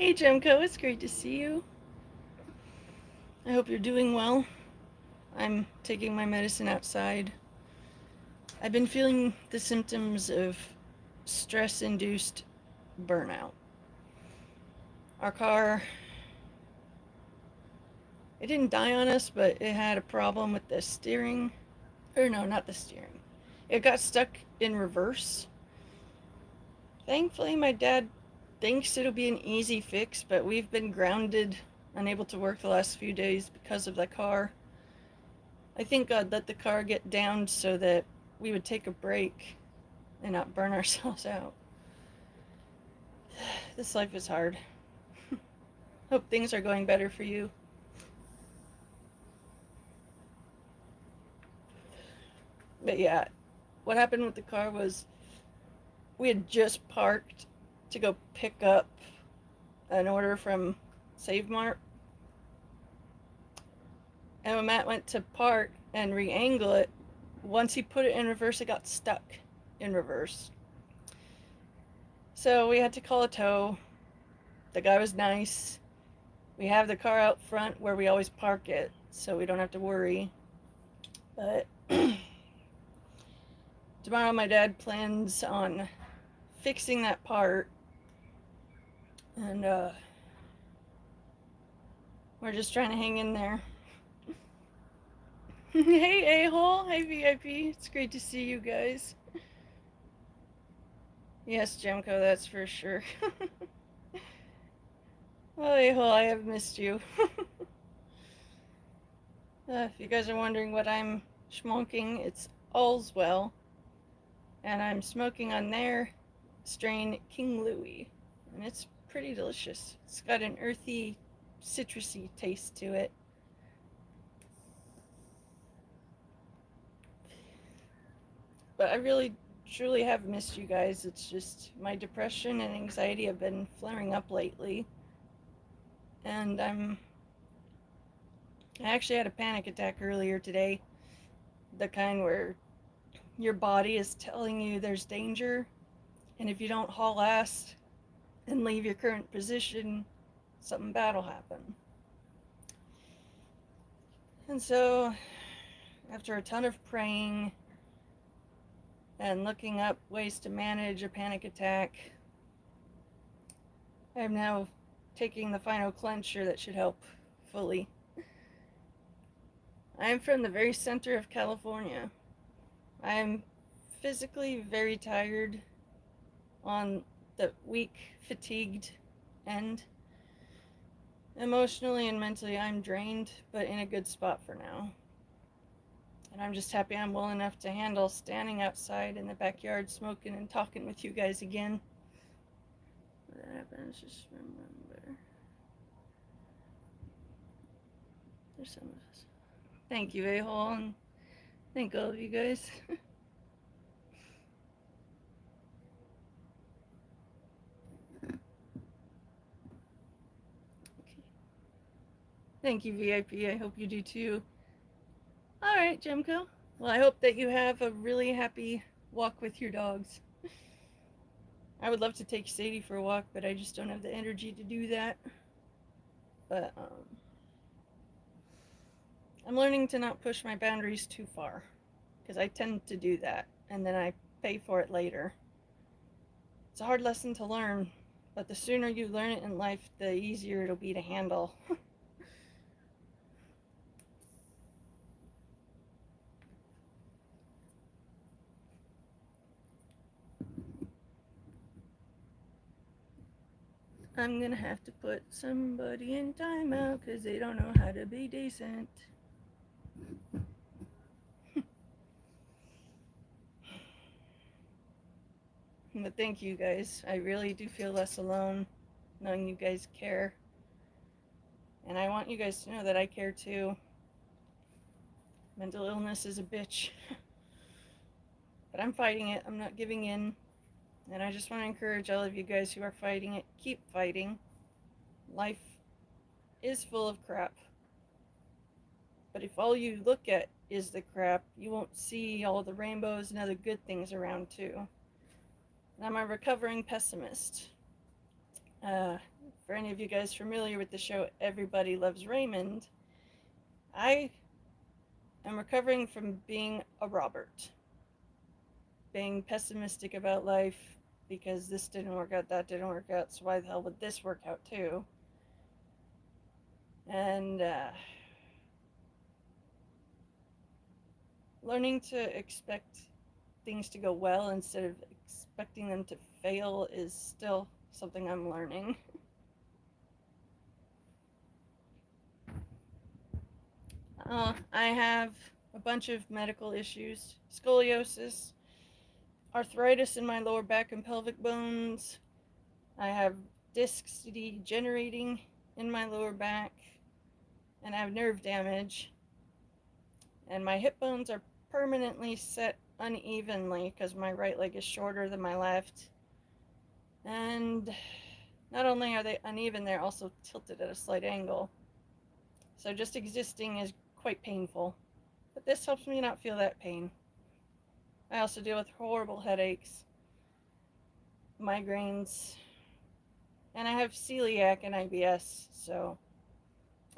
Hey Jemco, it's great to see you. I hope you're doing well. I'm taking my medicine outside. I've been feeling the symptoms of stress-induced burnout. Our car, it didn't die on us, but it had a problem with the steering. Or no, not the steering. It got stuck in reverse. Thankfully, my dad thinks it'll be an easy fix, but we've been grounded, unable to work the last few days because of the car. I think God let the car get down so that we would take a break and not burn ourselves out. This life is hard. Hope things are going better for you. But yeah, what happened with the car was we had just parked to go pick up an order from Save Mart. And when Matt went to park and re-angle it, once he put it in reverse, it got stuck in reverse. So we had to call a tow. The guy was nice. We have the car out front where we always park it, so we don't have to worry. But tomorrow my dad plans on fixing that part, and we're just trying to hang in there. Hey A-hole, hey VIP, it's great to see you guys. Yes, Jemco, that's for sure. Oh, A-hole, I have missed you. If you guys are wondering what I'm schmonking, it's All's Well, and I'm smoking on their strain King Louis, and it's pretty delicious. It's got an earthy, citrusy taste to it. But I really, truly have missed you guys. It's just my depression and anxiety have been flaring up lately, and I actually had a panic attack earlier today, the kind where your body is telling you there's danger, and if you don't haul ass and leave your current position, something bad will happen. And so, after a ton of praying and looking up ways to manage a panic attack, I'm now taking the final clencher that should help fully. I'm from the very center of California. I'm physically very tired on the weak, fatigued end. Emotionally and mentally, I'm drained, but in a good spot for now. And I'm just happy I'm well enough to handle standing outside in the backyard smoking and talking with you guys again. What happens, just remember. There's some of us. Thank you, A-hole, and thank all of you guys. Okay. Thank you, VIP. I hope you do too. All right, Jemco. Well, I hope that you have a really happy walk with your dogs. I would love to take Sadie for a walk, but I just don't have the energy to do that. But I'm learning to not push my boundaries too far, because I tend to do that, and then I pay for it later. It's a hard lesson to learn, but the sooner you learn it in life, the easier it'll be to handle. I'm gonna have to put somebody in timeout because they don't know how to be decent. But thank you guys. I really do feel less alone knowing you guys care. And I want you guys to know that I care too. Mental illness is a bitch. But I'm fighting it. I'm not giving in. And I just want to encourage all of you guys who are fighting it, keep fighting. Life is full of crap. But if all you look at is the crap, you won't see all the rainbows and other good things around too. And I'm a recovering pessimist. For any of you guys familiar with the show Everybody Loves Raymond, I am recovering from being a Robert. Being pessimistic about life because this didn't work out, that didn't work out, so why the hell would this work out too? And learning to expect things to go well instead of expecting them to fail is still something I'm learning. I have a bunch of medical issues: scoliosis, arthritis in my lower back and pelvic bones. I have discs degenerating in my lower back, and I have nerve damage. And my hip bones are permanently set unevenly because my right leg is shorter than my left. And not only are they uneven, they're also tilted at a slight angle. So just existing is quite painful. But this helps me not feel that pain. I also deal with horrible headaches, migraines, and I have celiac and IBS, so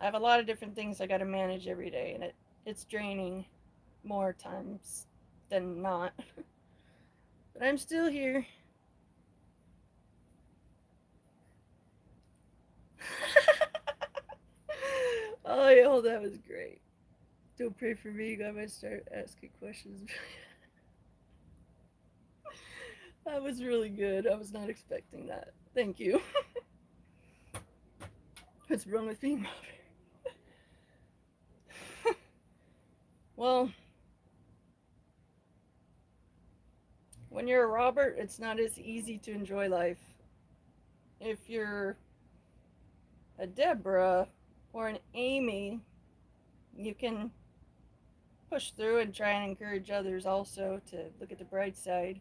I have a lot of different things I gotta manage every day, and it's draining more times than not. But I'm still here. Oh, yo, that was great. Don't pray for me, I might start asking questions. That was really good. I was not expecting that. Thank you. What's wrong with being Robert? Well, when you're a Robert, it's not as easy to enjoy life. If you're a Deborah or an Amy, you can push through and try and encourage others also to look at the bright side.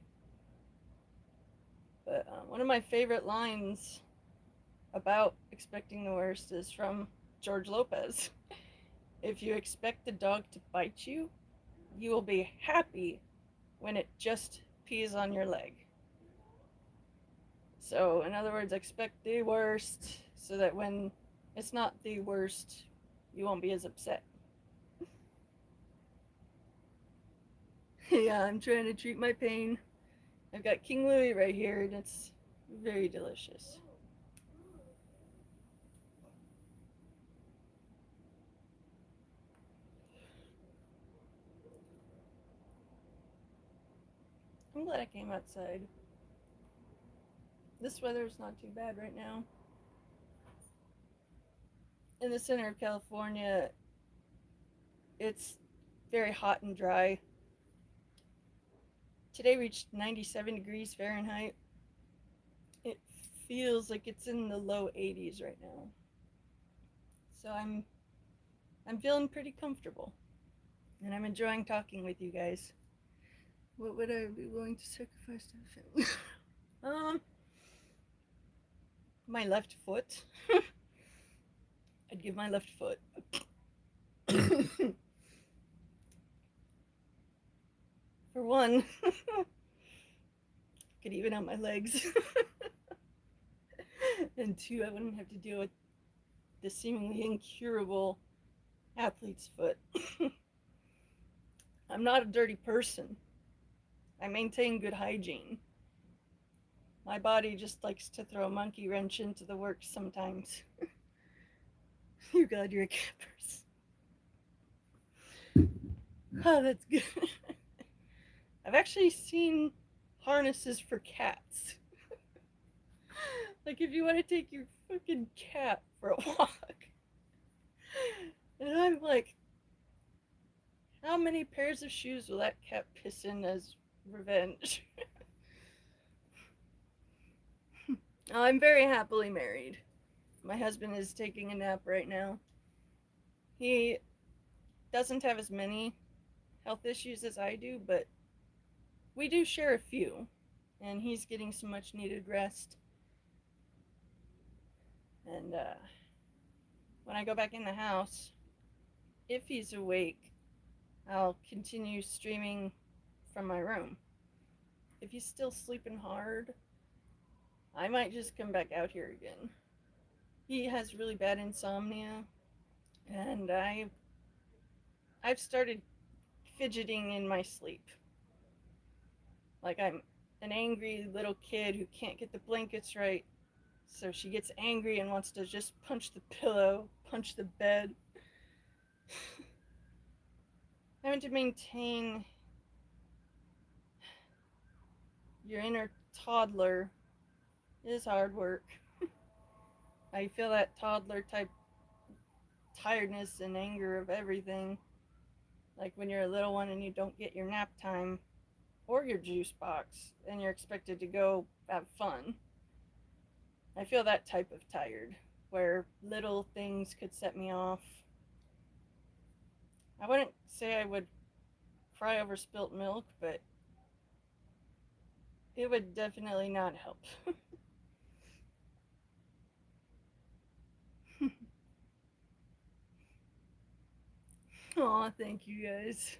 But one of my favorite lines about expecting the worst is from George Lopez. If you expect the dog to bite you, you will be happy when it just pees on your leg. So, in other words, expect the worst so that when it's not the worst, you won't be as upset. Yeah, I'm trying to treat my pain. I've got King Louis right here, and it's very delicious. I'm glad I came outside. This weather is not too bad right now. In the center of California, it's very hot and dry. Today reached 97 degrees Fahrenheit. It feels like it's in the low 80s right now. So I'm feeling pretty comfortable. And I'm enjoying talking with you guys. What would I be willing to sacrifice to the family? My left foot. I'd give my left foot. For one, could even out my legs. And two, I wouldn't have to deal with the seemingly incurable athlete's foot. I'm not a dirty person. I maintain good hygiene. My body just likes to throw a monkey wrench into the works sometimes. You're glad you're a cat person. Oh, that's good. I've actually seen harnesses for cats. Like if you want to take your fucking cat for a walk. And I'm like, how many pairs of shoes will that cat piss in as revenge? I'm very happily married. My husband is taking a nap right now. He doesn't have as many health issues as I do, but we do share a few, and he's getting some much needed rest. And when I go back in the house, if he's awake, I'll continue streaming from my room. If he's still sleeping hard, I might just come back out here again. He has really bad insomnia, and I've started fidgeting in my sleep. Like I'm an angry little kid who can't get the blankets right, so she gets angry and wants to just punch the pillow, punch the bed. Having to maintain your inner toddler is hard work. I feel that toddler type tiredness and anger of everything. Like when you're a little one and you don't get your nap time or your juice box and you're expected to go have fun. I feel that type of tired where little things could set me off. I wouldn't say I would cry over spilt milk, but it would definitely not help. Aw, thank you guys.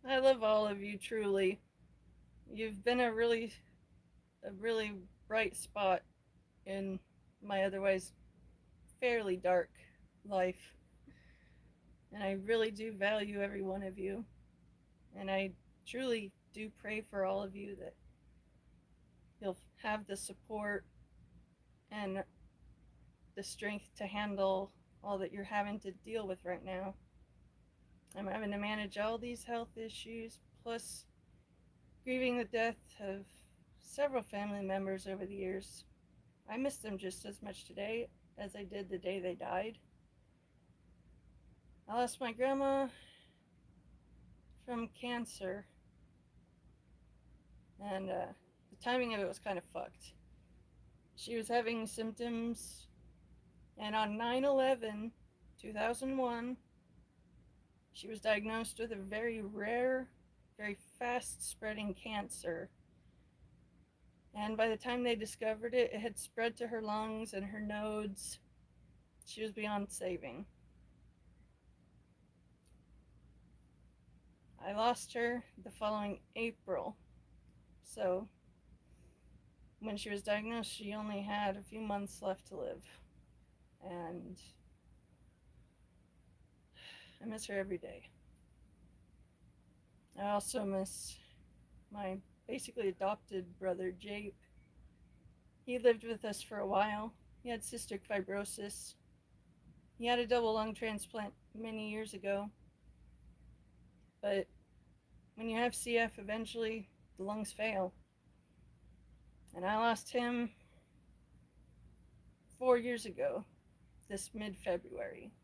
I love all of you truly. You've been a really bright spot in my otherwise fairly dark life. And I really do value every one of you. And I truly do pray for all of you that you'll have the support and the strength to handle all that you're having to deal with right now. I'm having to manage all these health issues, plus grieving the death of several family members over the years. I miss them just as much today as I did the day they died. I lost my grandma from cancer, and the timing of it was kind of fucked. She was having symptoms, and on 9/11, 2001, she was diagnosed with a very rare, very fast spreading cancer. And by the time they discovered it, it had spread to her lungs and her nodes. She was beyond saving. I lost her the following April. So when she was diagnosed, she only had a few months left to live. And I miss her every day. I also miss my basically adopted brother, Jape. He lived with us for a while. He had cystic fibrosis. He had a double lung transplant many years ago. But when you have CF, eventually the lungs fail. And I lost him 4 years ago, this mid February.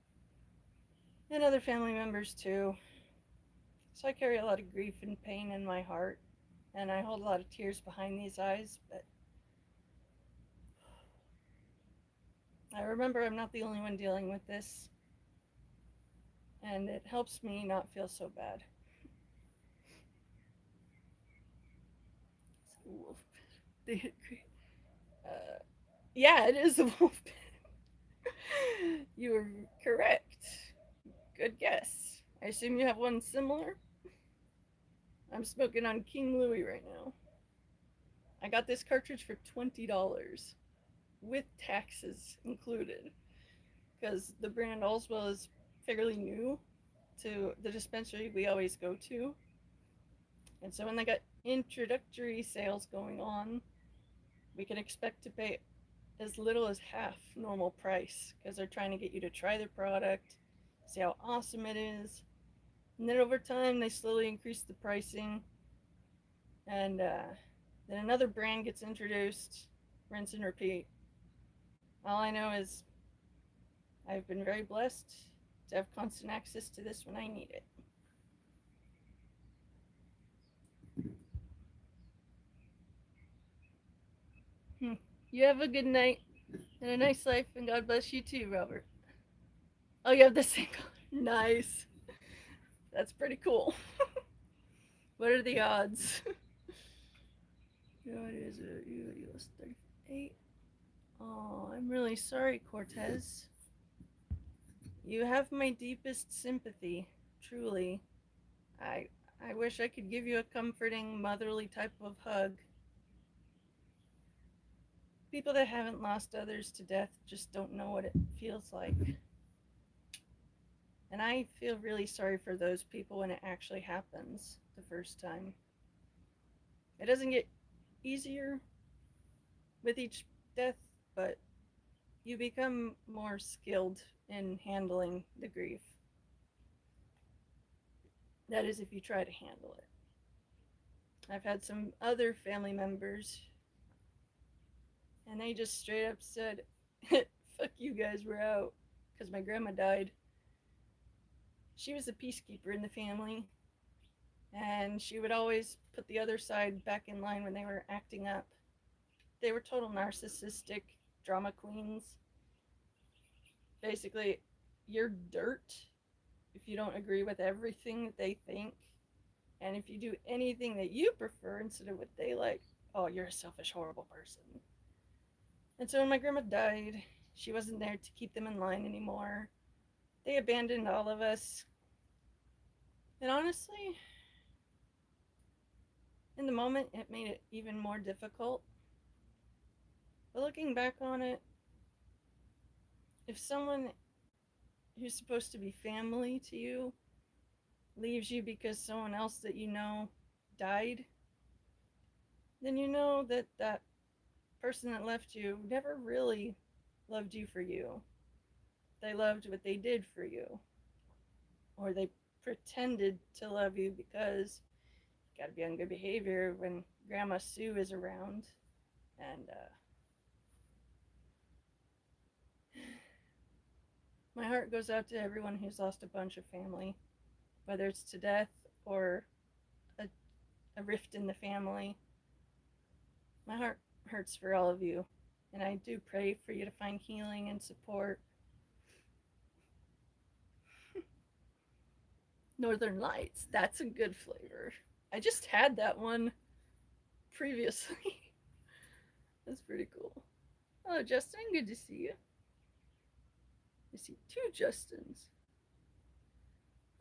And other family members too. So I carry a lot of grief and pain in my heart. And I hold a lot of tears behind these eyes. But I remember I'm not the only one dealing with this. And it helps me not feel so bad. It's a wolf pit. Yeah, it is a wolf pit. You were correct. Good guess. I assume you have one similar? I'm smoking on King Louis right now. I got this cartridge for $20 with taxes included because the brand Allswell is fairly new to the dispensary we always go to. And so when they got introductory sales going on, we can expect to pay as little as half normal price because they're trying to get you to try their product, see how awesome it is. And then over time, they slowly increase the pricing. And then another brand gets introduced, rinse and repeat. All I know is I've been very blessed to have constant access to this when I need it. You have a good night and a nice life, and God bless you too, Robert. Oh, you have the same color. Nice. That's pretty cool. What are the odds? What is it? You lost 38. Oh, I'm really sorry, Cortez. You have my deepest sympathy, truly. I I wish I could give you a comforting, motherly type of hug. People that haven't lost others to death just don't know what it feels like. And I feel really sorry for those people when it actually happens the first time. It doesn't get easier with each death, but you become more skilled in handling the grief. That is, if you try to handle it. I've had some other family members, and they just straight up said, fuck you guys, we're out. Because my grandma died. She was a peacekeeper in the family, and she would always put the other side back in line when they were acting up. They were total narcissistic drama queens. Basically, you're dirt if you don't agree with everything that they think. And if you do anything that you prefer instead of what they like, oh, you're a selfish, horrible person. And so when my grandma died, she wasn't there to keep them in line anymore. They abandoned all of us. And honestly, in the moment, it made it even more difficult. But looking back on it, if someone who's supposed to be family to you leaves you because someone else that you know died, then you know that that person that left you never really loved you for you. They loved what they did for you. Or they pretended to love you because you gotta be on good behavior when Grandma Sue is around. And my heart goes out to everyone who's lost a bunch of family, whether it's to death or a rift in the family. My heart hurts for all of you, and I do pray for you to find healing and support. Northern Lights, that's a good flavor. I just had that one previously. That's pretty cool. Oh, Justin, good to see you. I see two Justins.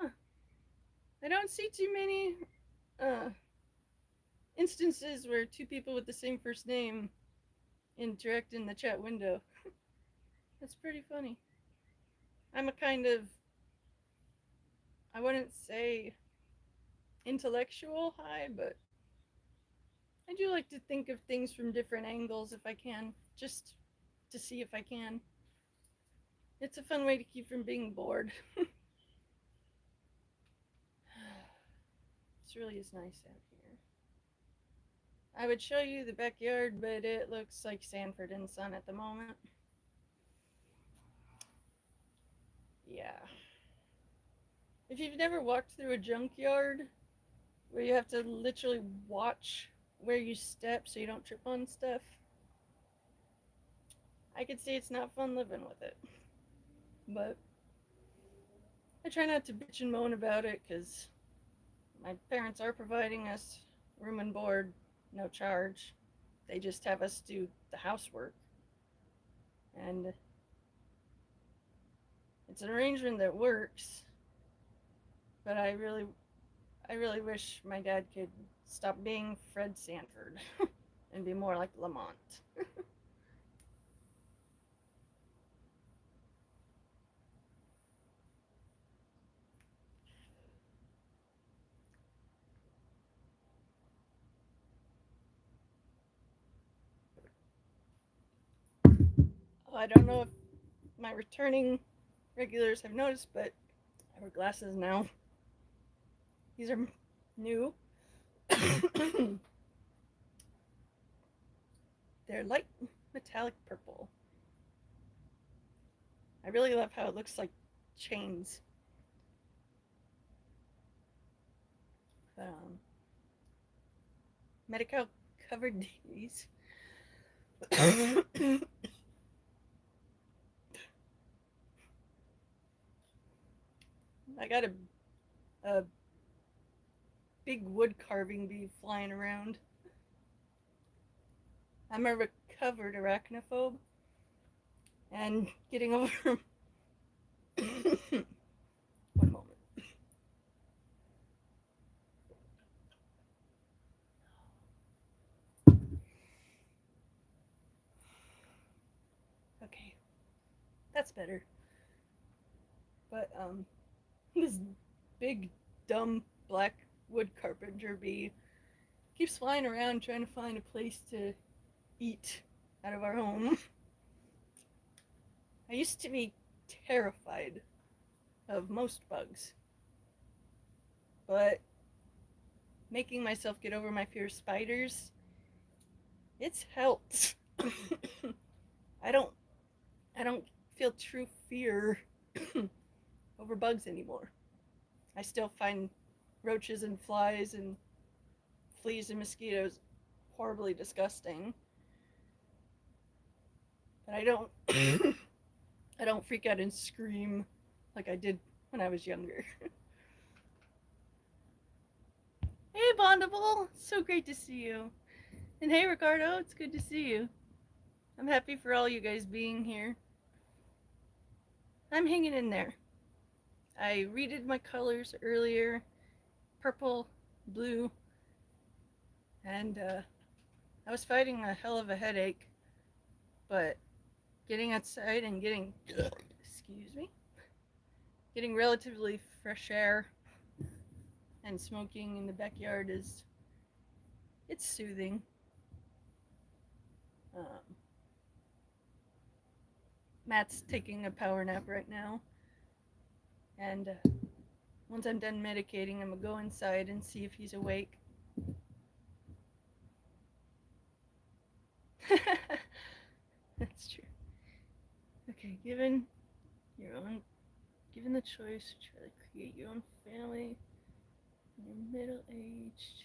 Huh. I don't see too many instances where two people with the same first name interact in the chat window. That's pretty funny. I'm a kind of, I wouldn't say intellectual high, but I do like to think of things from different angles if I can, just to see if I can. It's a fun way to keep from being bored. This really is nice out here. I would show you the backyard, but it looks like Sanford and Son at the moment. Yeah. If you've never walked through a junkyard where you have to literally watch where you step so you don't trip on stuff, I could see it's not fun living with it. But I try not to bitch and moan about it because my parents are providing us room and board, no charge. They just have us do the housework. And it's an arrangement that works, but I really wish my dad could stop being Fred Sanford and be more like Lamont. I don't know if my returning regulars have noticed, but I wear glasses now. These are new. They're light metallic purple. I really love how it looks like chains. Medical covered these. I got a big wood carving bee flying around. I'm a recovered arachnophobe, and getting over. One moment. That's better. But this big dumb black wood carpenter bee keeps flying around trying to find a place to eat out of our home. I used to be terrified of most bugs, but making myself get over my fear of spiders, it's helped. I don't I don't feel true fear over bugs anymore. I still find roaches and flies and fleas and mosquitoes horribly disgusting, but I don't I don't freak out and scream like I did when I was younger. Hey Bondable, so great to see you. And hey Ricardo, it's good to see you. I'm happy for all you guys being here. I'm hanging in there. I redid my colors earlier, purple, blue, and I was fighting a hell of a headache, but getting outside and getting, excuse me, getting relatively fresh air and smoking in the backyard it's soothing. Matt's taking a power nap right now, and once I'm done medicating, I'm gonna go inside and see if he's awake. That's true. Okay, given the choice to try to create your own family, you're middle-aged,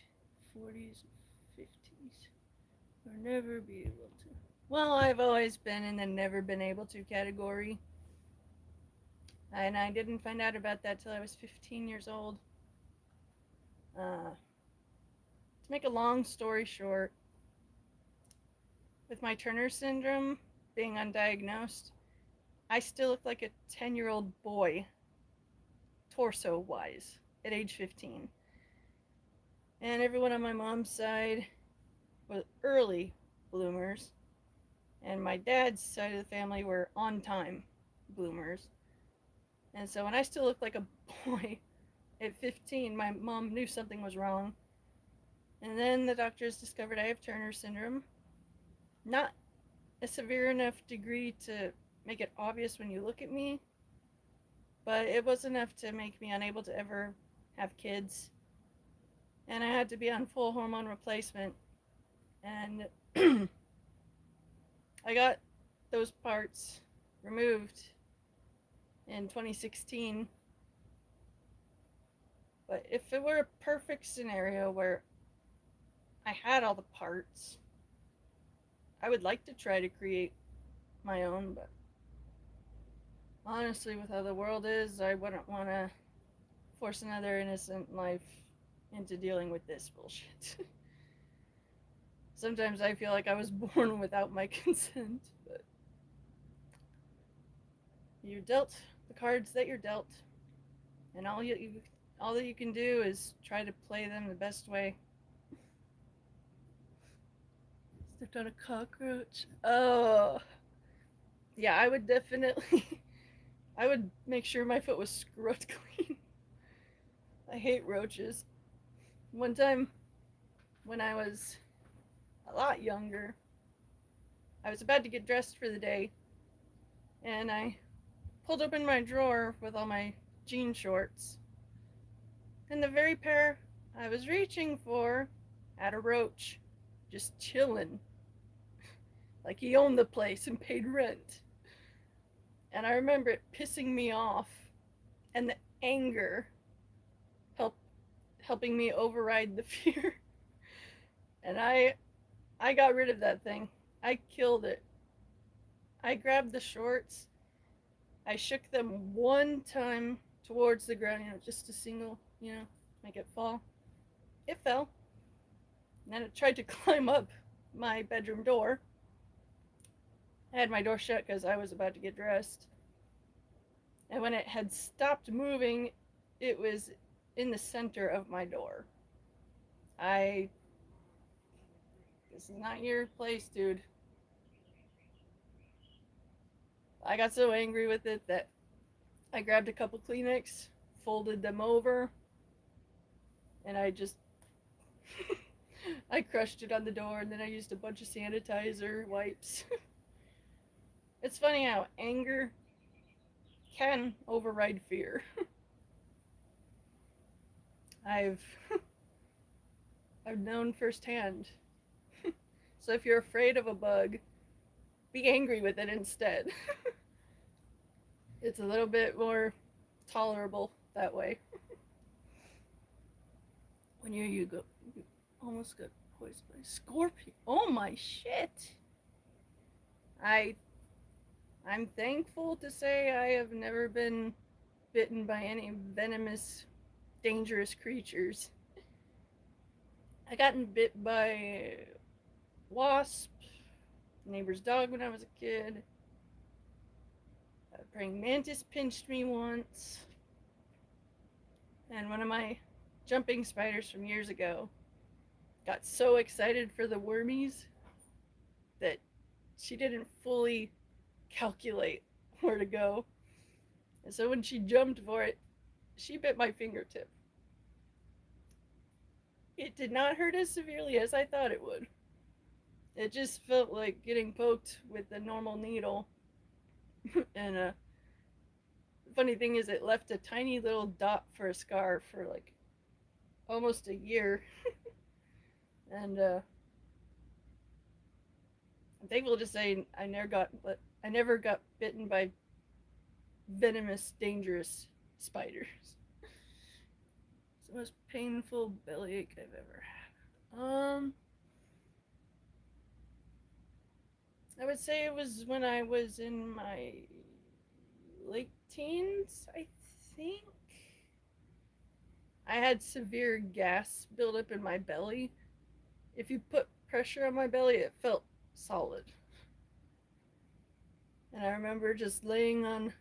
40s, 50s, or never be able to. Well, I've always been in the never been able to category. And I didn't find out about that till I was 15 years old. To make a long story short, with my Turner syndrome being undiagnosed, I still look like a 10-year-old boy, torso-wise, at age 15. And everyone on my mom's side was early bloomers, and my dad's side of the family were on-time bloomers. And so when I still looked like a boy at 15, my mom knew something was wrong. And then the doctors discovered I have Turner syndrome. Not a severe enough degree to make it obvious when you look at me, but it was enough to make me unable to ever have kids. And I had to be on full hormone replacement. And I got those parts removed in 2016. But if it were a perfect scenario where I had all the parts, I would like to try to create my own, but honestly, with how the world is, I wouldn't want to force another innocent life into dealing with this bullshit. Sometimes I feel like I was born without my consent, but you're dealt the cards that you're dealt, and all that you can do is try to play them the best way. Stepped on a cockroach. Oh, yeah, I would definitely. I would make sure my foot was scrubbed clean. I hate roaches. One time, when I was a lot younger, I was about to get dressed for the day, and I pulled open my drawer with all my jean shorts, and the very pair I was reaching for had a roach, just chilling, like he owned the place and paid rent. And I remember it pissing me off, and the anger helping me override the fear. And I got rid of that thing. I killed it. I grabbed the shorts. I shook them one time towards the ground, just a single, make it fall. It fell. And then it tried to climb up my bedroom door. I had my door shut because I was about to get dressed. And when it had stopped moving, it was in the center of my door. This is not your place, dude. I got so angry with it that I grabbed a couple Kleenex, folded them over, and I just I crushed it on the door, and then I used a bunch of sanitizer wipes. It's funny how anger can override fear. I've I've known firsthand. So if you're afraid of a bug, be angry with it instead. It's a little bit more tolerable that way. When you go, you almost got poisoned by a scorpion. Oh my shit! I I'm thankful to say I have never been bitten by any venomous, dangerous creatures. I gotten bit by a wasp, neighbor's dog when I was a kid. A praying mantis pinched me once. And one of my jumping spiders from years ago got so excited for the wormies that she didn't fully calculate where to go. And so when she jumped for it, she bit my fingertip. It did not hurt as severely as I thought it would. It just felt like getting poked with a normal needle. And the funny thing is, it left a tiny little dot for a scar for like almost a year. And I'm thankful to say I never got bitten by venomous, dangerous spiders. It's the most painful bellyache I've ever had. I would say it was when I was in my late teens, I think. I had severe gas buildup in my belly. If you put pressure on my belly, it felt solid. And I remember just laying on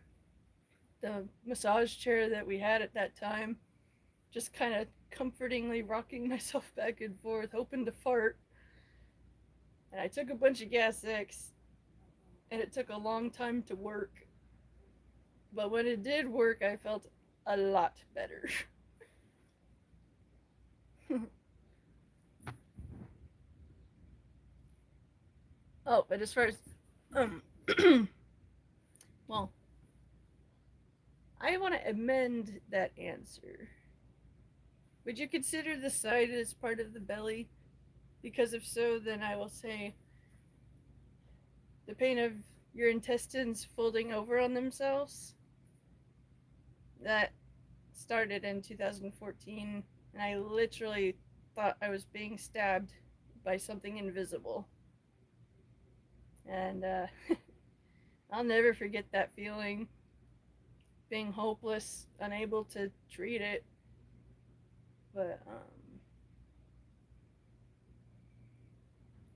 the massage chair that we had at that time, just kind of comfortingly rocking myself back and forth, hoping to fart. And I took a bunch of Gas X, and it took a long time to work. But when it did work, I felt a lot better. Oh, but as far as, um, well, I want to amend that answer. Would you consider the side as part of the belly? Because if so, then I will say the pain of your intestines folding over on themselves. That started in 2014, and I literally thought I was being stabbed by something invisible. And I'll never forget that feeling, being hopeless, unable to treat it. But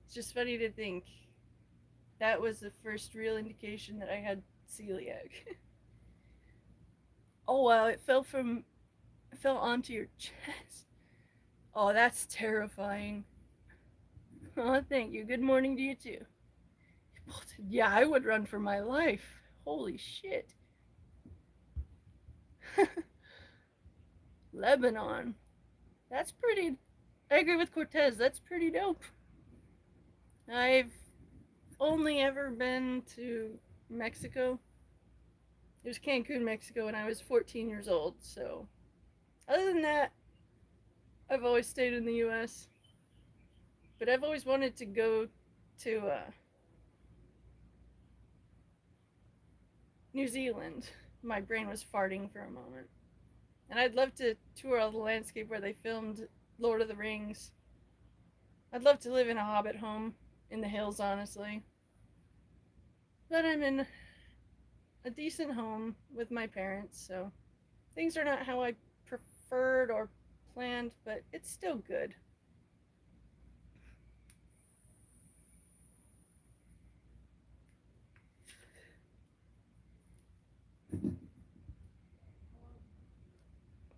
it's just funny to think that was the first real indication that I had celiac. Oh wow, it fell onto your chest. Oh, that's terrifying. Oh, thank you. Good morning to you too. Yeah, I would run for my life. Holy shit. Lebanon. That's pretty. I agree with Cortez. That's pretty dope. I've only ever been to Mexico. It was Cancun, Mexico, when I was 14 years old. So, other than that, I've always stayed in the U.S. But I've always wanted to go to New Zealand. My brain was farting for a moment. And I'd love to tour all the landscape where they filmed Lord of the Rings. I'd love to live in a hobbit home in the hills, honestly. But I'm in a decent home with my parents, so things are not how I preferred or planned, but it's still good.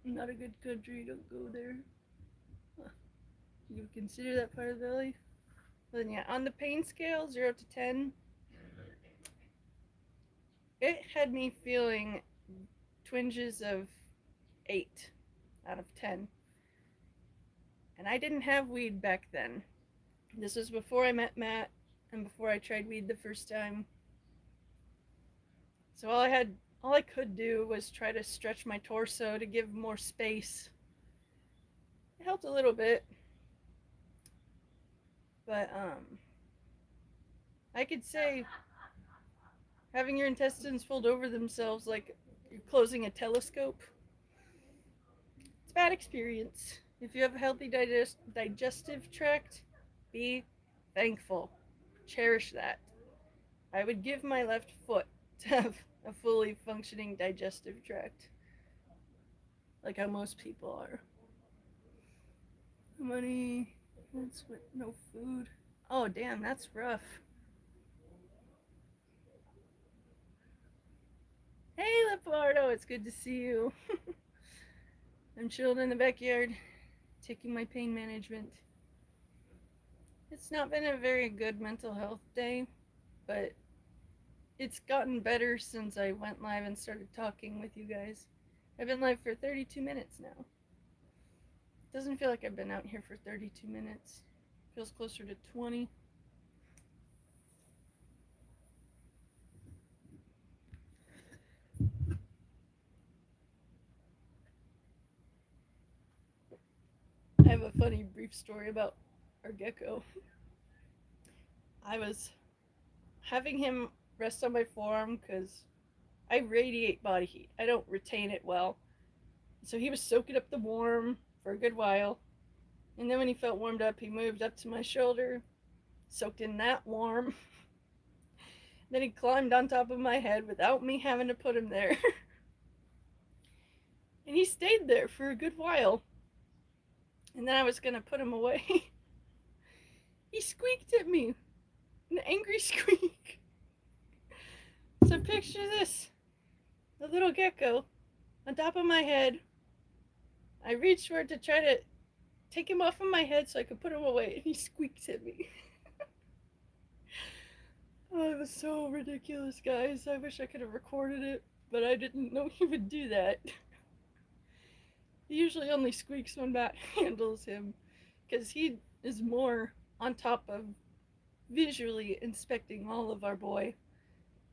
Not a good country, don't go there. You consider that part of the belly? But then yeah, on the pain scale, 0 to 10, it had me feeling twinges of 8 out of 10. And I didn't have weed back then. This was before I met Matt and before I tried weed the first time. So all I could do was try to stretch my torso to give more space. It helped a little bit, but I could say having your intestines fold over themselves like you're closing a telescope. It's a bad experience. If you have a healthy digestive tract, be thankful. Cherish that. I would give my left foot to have a fully functioning digestive tract, like how most people are. Money, that's what, no food. Oh, damn, that's rough. Hey, Lepardo, it's good to see you. I'm chilling in the backyard, taking my pain management. It's not been a very good mental health day, but it's gotten better since I went live and started talking with you guys. I've been live for 32 minutes now. It doesn't feel like I've been out here for 32 minutes. It feels closer to 20. I have a funny brief story about our gecko. I was having him rest on my forearm because I radiate body heat. I don't retain it well. So he was soaking up the warm for a good while. And then when he felt warmed up, he moved up to my shoulder, soaked in that warm. Then he climbed on top of my head without me having to put him there. And he stayed there for a good while. And then I was going to put him away. He squeaked at me. An angry squeak. So picture this. The little gecko on top of my head. I reached for it to try to take him off of my head so I could put him away, and he squeaks at me. Oh, it was so ridiculous, guys. I wish I could have recorded it, but I didn't know he would do that. He usually only squeaks when Matt handles him, because he is more on top of visually inspecting all of our boy,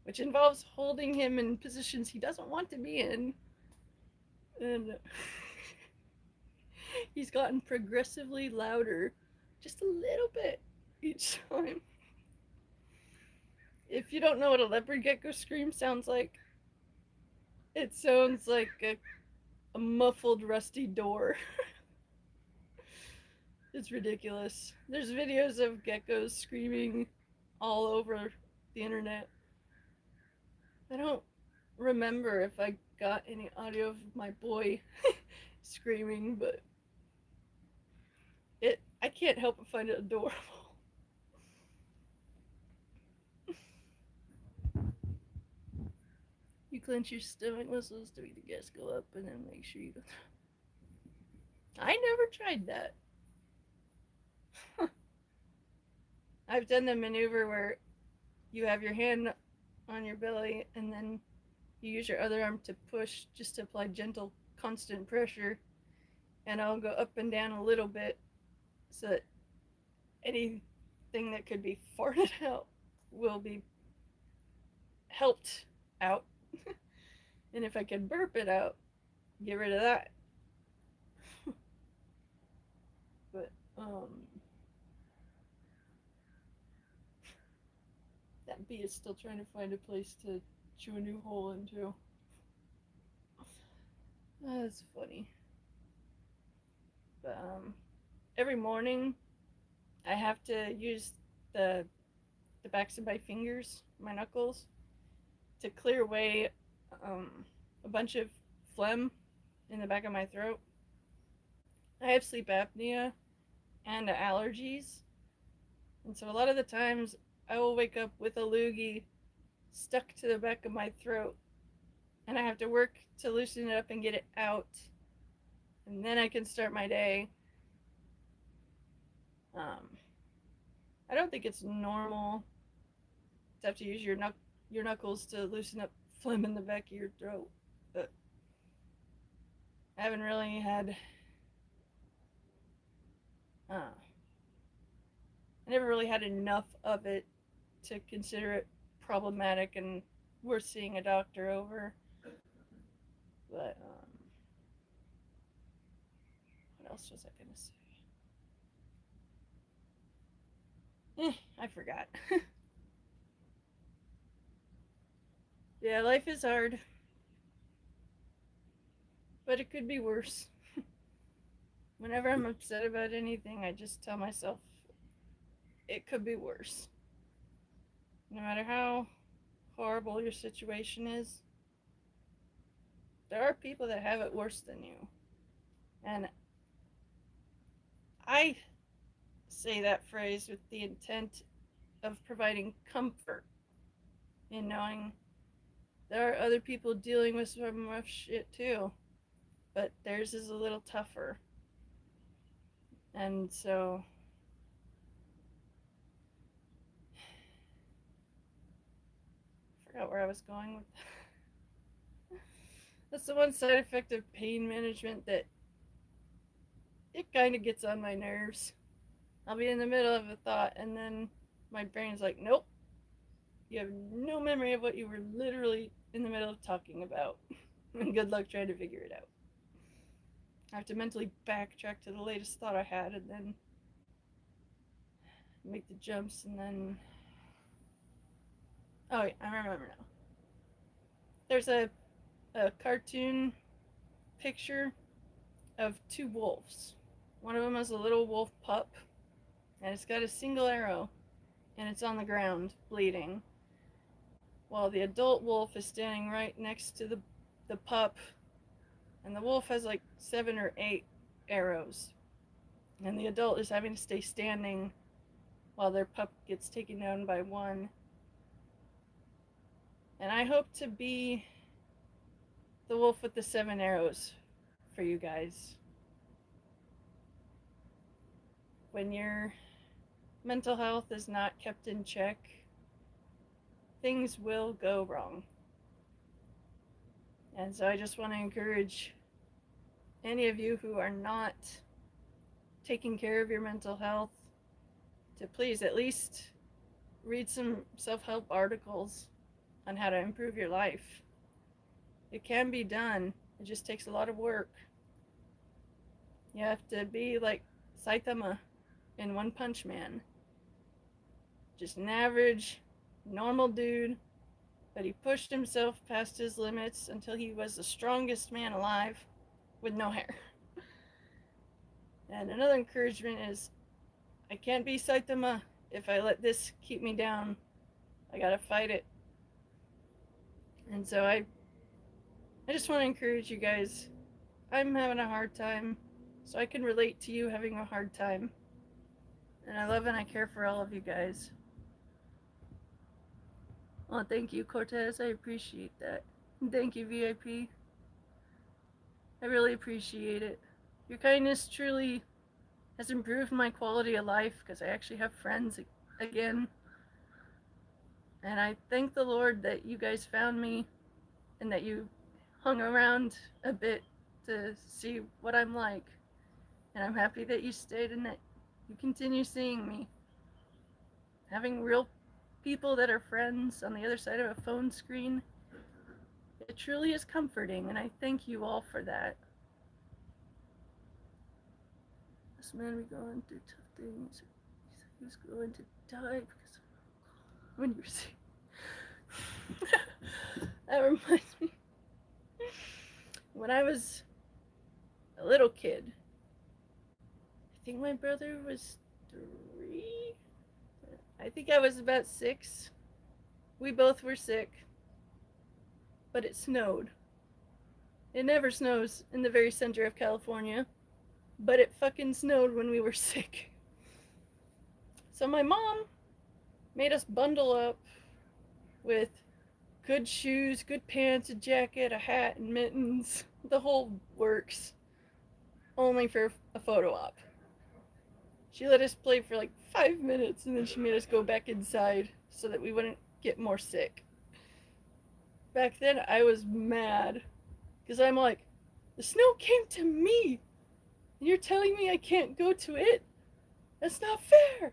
which involves holding him in positions he doesn't want to be in. And he's gotten progressively louder, just a little bit each time. If you don't know what a leopard gecko scream sounds like, it sounds like a muffled, rusty door. It's ridiculous. There's videos of geckos screaming all over the internet. I don't remember if I got any audio of my boy screaming, but I can't help but find it adorable. You clench your stomach muscles to make the gas go up and then make sure you go. I never tried that. I've done the maneuver where you have your hand on your belly and then you use your other arm to push just to apply gentle, constant pressure. And I'll go up and down a little bit so that anything that could be farted out will be helped out. And if I can burp it out, get rid of that. But that bee is still trying to find a place to chew a new hole into. That's funny. But every morning I have to use the backs of my fingers, my knuckles, to clear away a bunch of phlegm in the back of my throat. I have sleep apnea and allergies, and so a lot of the times I will wake up with a loogie stuck to the back of my throat, and I have to work to loosen it up and get it out, and then I can start my day. I don't think it's normal to have to use your knuckles to loosen up phlegm in the back of your throat. But I haven't really had. I never really had enough of it to consider it problematic and worth seeing a doctor over. But what else was I gonna say? I forgot. Yeah, life is hard, but it could be worse. Whenever I'm upset about anything, I just tell myself it could be worse. No matter how horrible your situation is, there are people that have it worse than you. And I say that phrase with the intent of providing comfort in knowing there are other people dealing with some rough shit too, but theirs is a little tougher. And so I forgot where I was going with that. That's the one side effect of pain management that it kind of gets on my nerves. I'll be in the middle of a thought and then my brain's like, nope, you have no memory of what you were literally in the middle of talking about. And good luck trying to figure it out. I have to mentally backtrack to the latest thought I had and then make the jumps and then. Oh, yeah, I remember now. There's a cartoon picture of two wolves. One of them is a little wolf pup, and it's got a single arrow, and it's on the ground, bleeding. While the adult wolf is standing right next to the pup, and the wolf has like 7 or 8 arrows. And the adult is having to stay standing while their pup gets taken down by one. And I hope to be the wolf with the 7 arrows for you guys. When your mental health is not kept in check, things will go wrong. And so I just want to encourage any of you who are not taking care of your mental health to please at least read some self-help articles on how to improve your life. It can be done. It just takes a lot of work. You have to be like Saitama in One Punch Man. Just an average, normal dude, but he pushed himself past his limits until he was the strongest man alive with no hair. And another encouragement is I can't be Saitama if I let this keep me down. I gotta fight it. And so I just want to encourage you guys. I'm having a hard time, so I can relate to you having a hard time. And I love and I care for all of you guys. Well, thank you, Cortez. I appreciate that. And thank you, VIP. I really appreciate it. Your kindness truly has improved my quality of life because I actually have friends again. And I thank the Lord that you guys found me and that you hung around a bit to see what I'm like. And I'm happy that you stayed and that you continue seeing me. Having real people that are friends on the other side of a phone screen, it truly is comforting, and I thank you all for that. This man be going through tough things. He's going to die because of when you're sick. That reminds me. When I was a little kid, I think my brother was 3. I think I was about 6. We both were sick, but it snowed. It never snows in the very center of California, but it fucking snowed when we were sick. So my mom made us bundle up with good shoes, good pants, a jacket, a hat, and mittens, the whole works, only for a photo op. She let us play for like 5 minutes and then she made us go back inside so that we wouldn't get more sick. back then I was mad because I'm like, the snow came to me and you're telling me I can't go to it? That's not fair.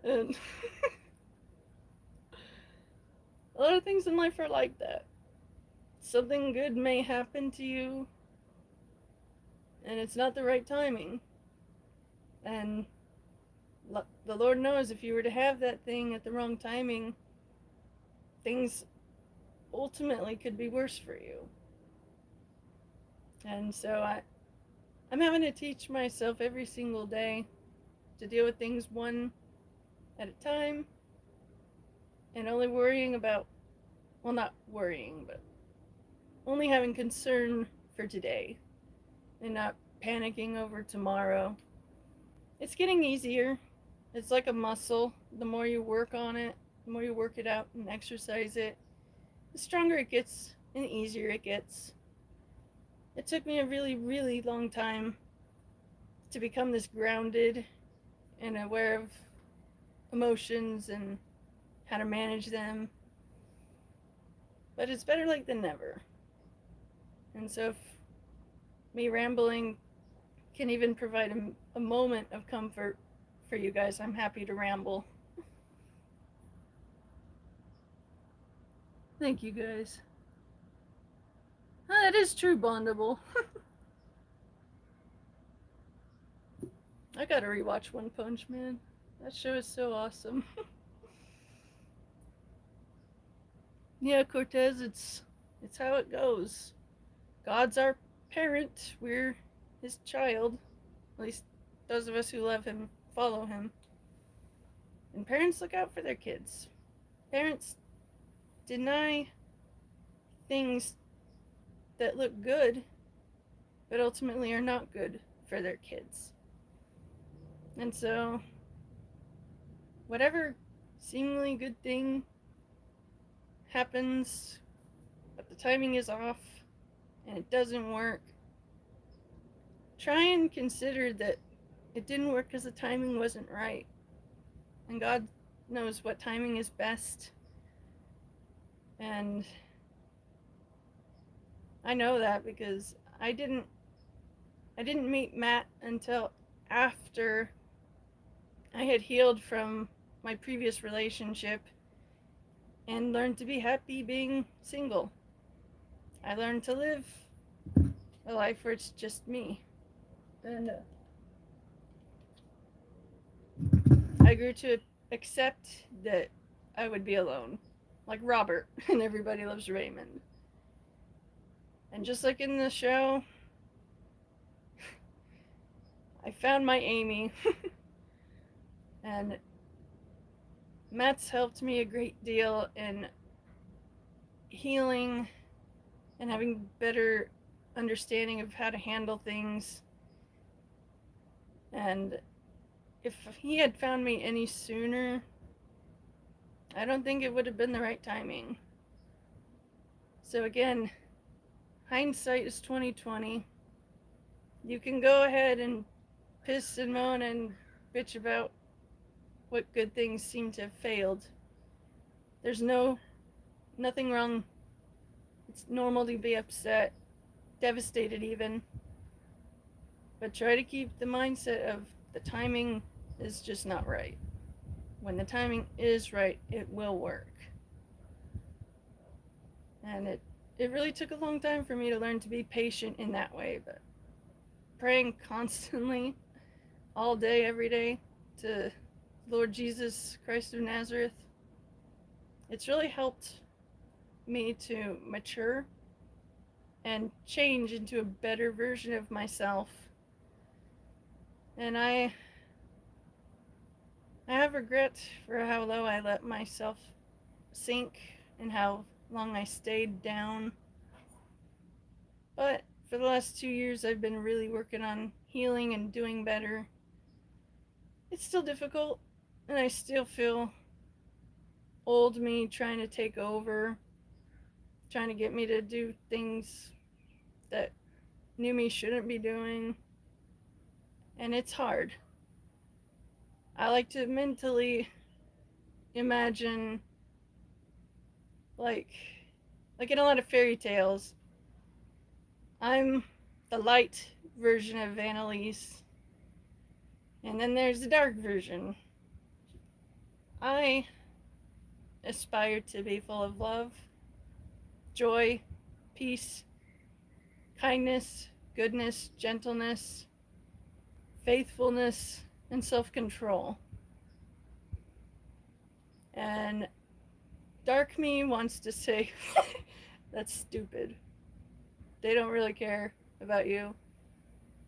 And a lot of things in life are like that. Something good may happen to you and it's not the right timing. And the Lord knows if you were to have that thing at the wrong timing, things ultimately could be worse for you. And so I'm having to teach myself every single day to deal with things one at a time and only worrying about, well, not worrying, but only having concern for today and not panicking over tomorrow. It's getting easier. It's like a muscle. The more you work on it, the more you work it out and exercise it, the stronger it gets and the easier it gets. It took me a really, really long time to become this grounded and aware of emotions and how to manage them. But it's better late than never. And so if me rambling can even provide a moment of comfort for you guys, I'm happy to ramble. Thank you guys. That is true, Bondable. I gotta rewatch One Punch Man. That show is so awesome. Yeah, Cortez, it's how it goes. God's our parent, we're his child. At least those of us who love him follow him. And parents look out for their kids. Parents deny things that look good, but ultimately are not good for their kids. And so, whatever seemingly good thing happens, but the timing is off and it doesn't work, try and consider that it didn't work because the timing wasn't right. And God knows what timing is best. And I know that because I didn't meet Matt until after I had healed from my previous relationship and learned to be happy being single. I learned to live a life where it's just me. And I grew to accept that I would be alone, like Robert and Everybody Loves Raymond. And just like in the show, I found my Amy. And Matt's helped me a great deal in healing and having better understanding of how to handle things. And if he had found me any sooner, I don't think it would have been the right timing. So again, hindsight is 2020. You can go ahead and piss and moan and bitch about what good things seem to have failed. There's nothing wrong. It's normal to be upset, devastated even. But try to keep the mindset of the timing is just not right. When the timing is right, it will work. And it really took a long time for me to learn to be patient in that way, but praying constantly, all day, every day, to Lord Jesus Christ of Nazareth, it's really helped me to mature and change into a better version of myself. And I have regret for how low I let myself sink and how long I stayed down. But for the last 2 years, I've been really working on healing and doing better. It's still difficult, and I still feel old me trying to take over, trying to get me to do things that new me shouldn't be doing. And it's hard. I like to mentally imagine, like, like in a lot of fairy tales, I'm the light version of Annalise, and then there's the dark version. I aspire to be full of love, joy, peace, kindness, goodness, gentleness, faithfulness, and self-control. And dark me wants to say, that's stupid. They don't really care about you,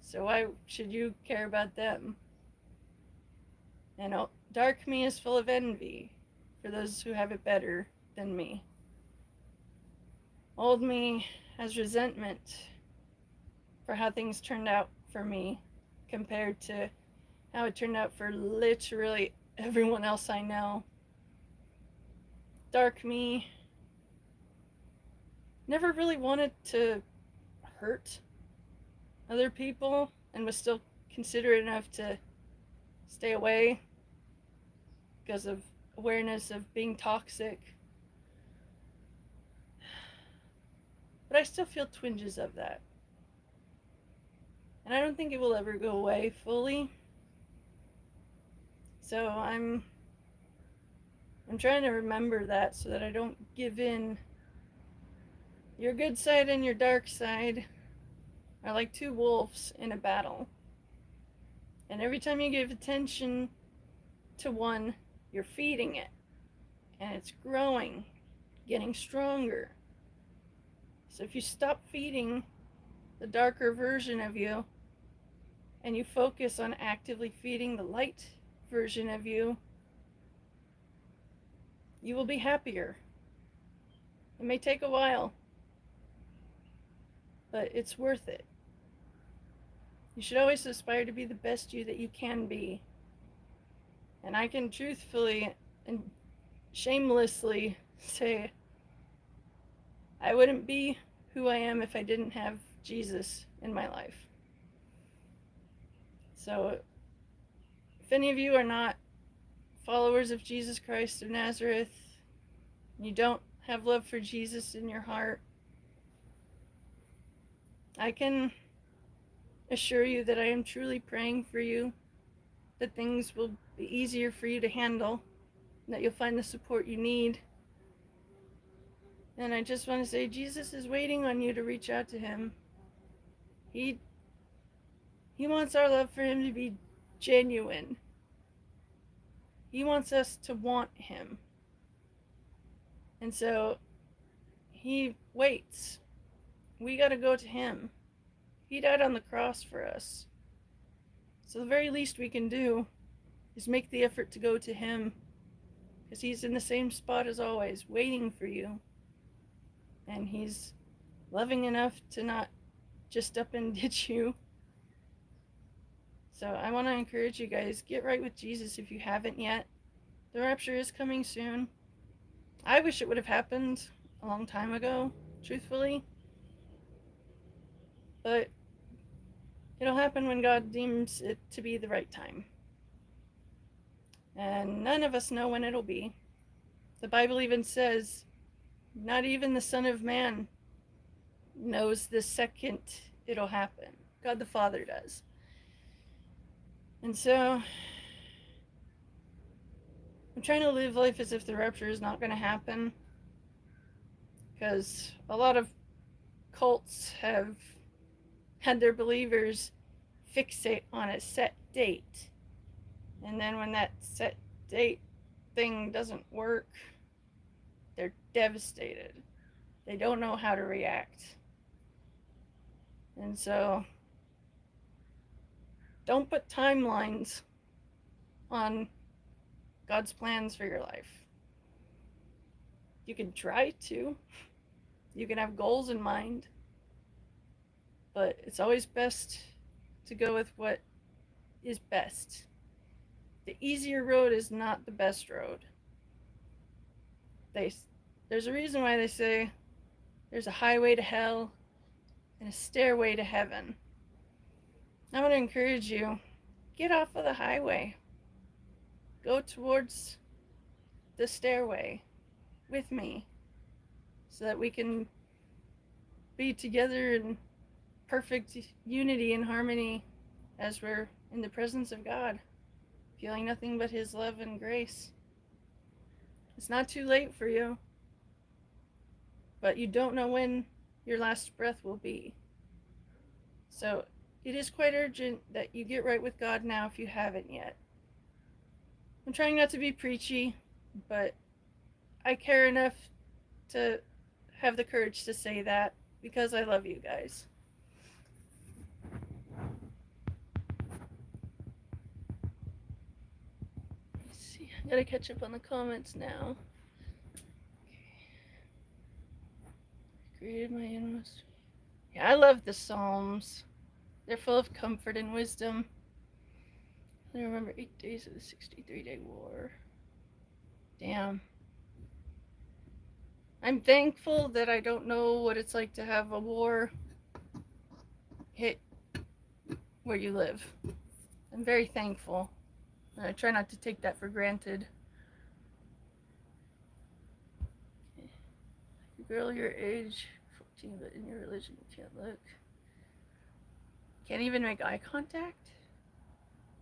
so why should you care about them? And dark me is full of envy for those who have it better than me. Old me has resentment for how things turned out for me compared to how it turned out for literally everyone else I know. Dark me never really wanted to hurt other people and was still considerate enough to stay away because of awareness of being toxic. But I still feel twinges of that. And I don't think it will ever go away fully. So I'm trying to remember that so that I don't give in. Your good side and your dark side are like two wolves in a battle. And every time you give attention to one, you're feeding it. And it's growing, getting stronger. So if you stop feeding the darker version of you and you focus on actively feeding the light version of you, you will be happier. It may take a while, but it's worth it. You should always aspire to be the best you that you can be. And I can truthfully and shamelessly say I wouldn't be who I am if I didn't have Jesus in my life. So if any of you are not followers of Jesus Christ of Nazareth, you don't have love for Jesus in your heart, I can assure you that I am truly praying for you, that things will be easier for you to handle, that you'll find the support you need. And I just want to say, Jesus is waiting on you to reach out to him. He wants our love for him to be genuine. He wants us to want him. And so he waits. We got to go to him. He died on the cross for us. So the very least we can do is make the effort to go to him, because he's in the same spot as always, waiting for you. And he's loving enough to not just up and ditch you. So I want to encourage you guys, get right with Jesus if you haven't yet. The rapture is coming soon. I wish it would have happened a long time ago, truthfully. But it'll happen when God deems it to be the right time. And none of us know when it'll be. The Bible even says, not even the Son of Man knows the second it'll happen. God the Father does. And so I'm trying to live life as if the rapture is not going to happen, because a lot of cults have had their believers fixate on a set date. And then when that set date thing doesn't work, they're devastated. They don't know how to react. And so don't put timelines on God's plans for your life. You can try to. You can have goals in mind. But it's always best to go with what is best. The easier road is not the best road. There's a reason why they say there's a highway to hell and a stairway to heaven. I want to encourage you, get off of the highway. Go towards the stairway with me. so that we can be together in perfect unity and harmony as we're in the presence of God, feeling nothing but His love and grace. It's not too late for you, but you don't know when your last breath will be. So it is quite urgent that you get right with God now if you haven't yet. I'm trying not to be preachy, but I care enough to have the courage to say that because I love you guys. Let's see, I gotta catch up on the comments now. Created my inmost. Yeah, I love the Psalms. They're full of comfort and wisdom. I remember 8 days of the 63-day war. Damn. I'm thankful that I don't know what it's like to have a war hit where you live. I'm very thankful. And I try not to take that for granted. Okay. Girl your age, 14, but in your religion you can't look. Can't even make eye contact?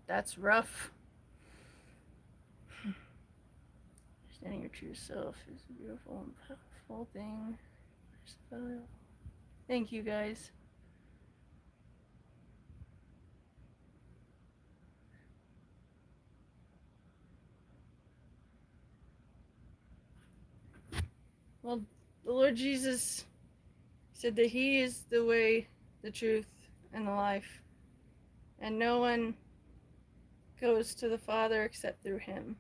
That's rough. Understanding your true self is a beautiful and powerful thing. Thank you guys. Well, the Lord Jesus said that He is the way, the truth, and the life. And no one goes to the Father except through Him.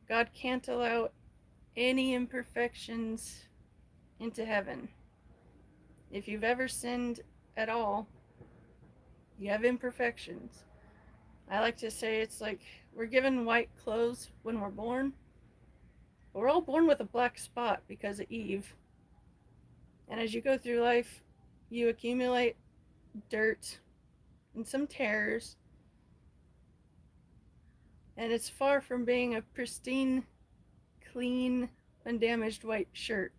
God can't allow any imperfections into heaven. If you've ever sinned at all, you have imperfections. I like to say it's like we're given white clothes when we're born, but we're all born with a black spot because of Eve. And as you go through life, you accumulate dirt and some tears, and it's far from being a pristine, clean, undamaged white shirt.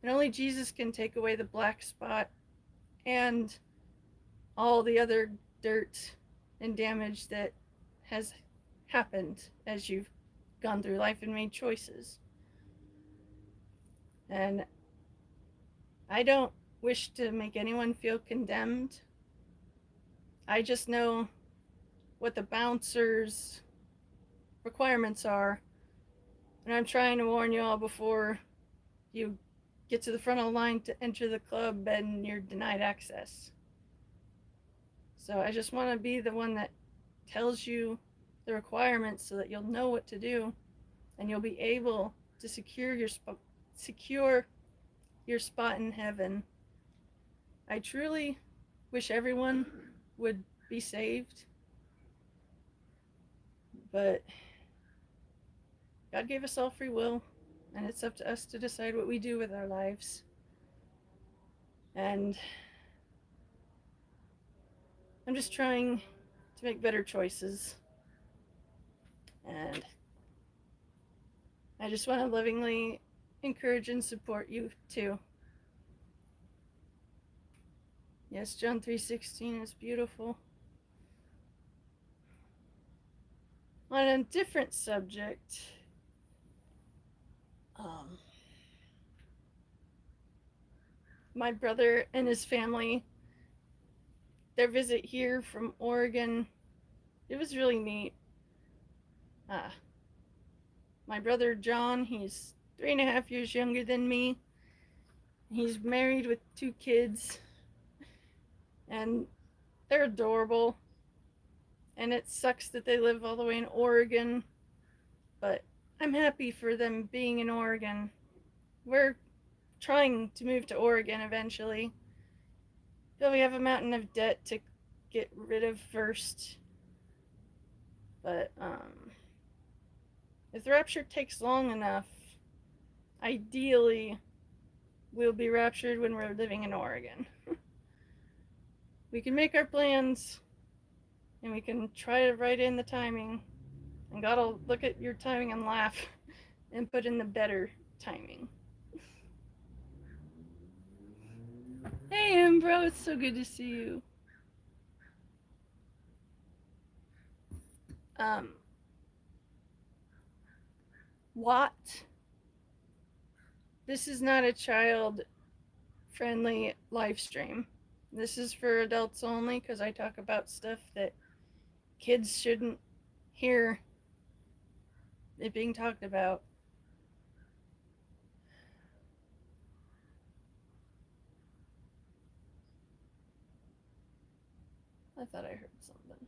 And only Jesus can take away the black spot and all the other dirt and damage that has happened as you've gone through life and made choices. And I don't wish to make anyone feel condemned. I just know what the bouncers' requirements are, and I'm trying to warn you all before you get to the front of the line to enter the club and you're denied access. So I just want to be the one that tells you the requirements so that you'll know what to do and you'll be able to secure your spot in heaven. I truly wish everyone would be saved, but God gave us all free will, and it's up to us to decide what we do with our lives. And I'm just trying to make better choices. And I just want to lovingly encourage and support you too. Yes, John 3:16 is beautiful. On a different subject, my brother and his family, their visit here from Oregon, it was really neat. My brother John, he's 3.5 years younger than me. He's married with 2 kids, and they're adorable. And it sucks that they live all the way in Oregon, but I'm happy for them being in Oregon. We're trying to move to Oregon eventually, but we have a mountain of debt to get rid of first. But if the rapture takes long enough, ideally we'll be raptured when we're living in Oregon. We can make our plans and we can try to write in the timing, and God will look at your timing and laugh and put in the better timing. Hey, Imbro, it's so good to see you. Um, what? This is not a child-friendly live stream. This is for adults only because I talk about stuff that kids shouldn't hear it being talked about. I thought I heard something.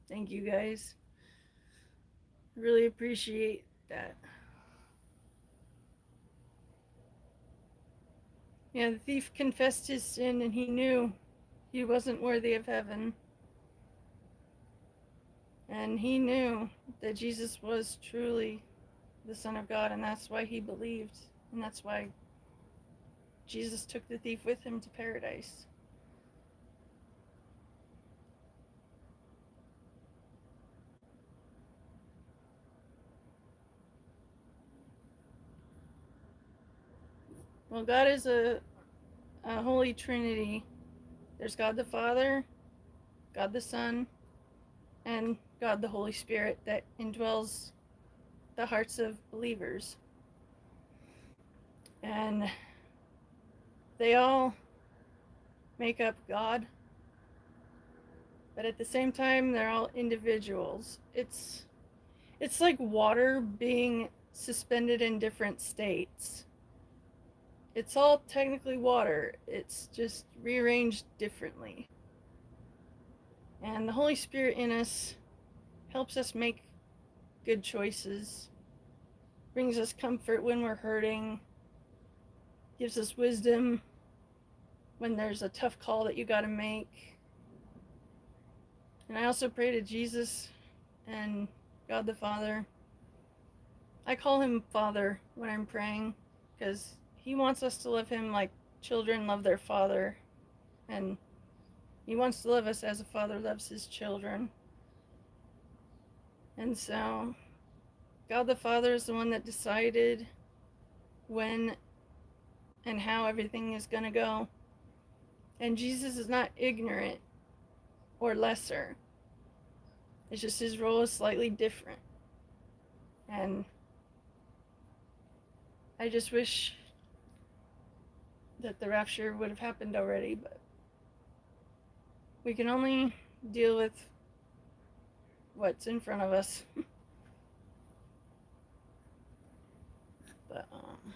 Thank you guys. Really appreciate that. Yeah, the thief confessed his sin and he knew he wasn't worthy of heaven. And he knew that Jesus was truly the Son of God, and that's why he believed. And that's why Jesus took the thief with him to paradise. Well, God is a Holy Trinity. There's God the Father, God the Son, and God the Holy Spirit that indwells the hearts of believers. And they all make up God, but at the same time, they're all individuals. It's like water being suspended in different states. It's all technically water, it's just rearranged differently. And the Holy Spirit in us helps us make good choices, brings us comfort when we're hurting, gives us wisdom when there's a tough call that you got to make. And I also pray to Jesus and God the Father. I call him Father when I'm praying because he wants us to love him like children love their father. And he wants to love us as a father loves his children. And so God the Father is the one that decided when and how everything is going to go. And Jesus is not ignorant or lesser. It's just his role is slightly different. And I just wish that the rapture would have happened already, but we can only deal with what's in front of us. But I'm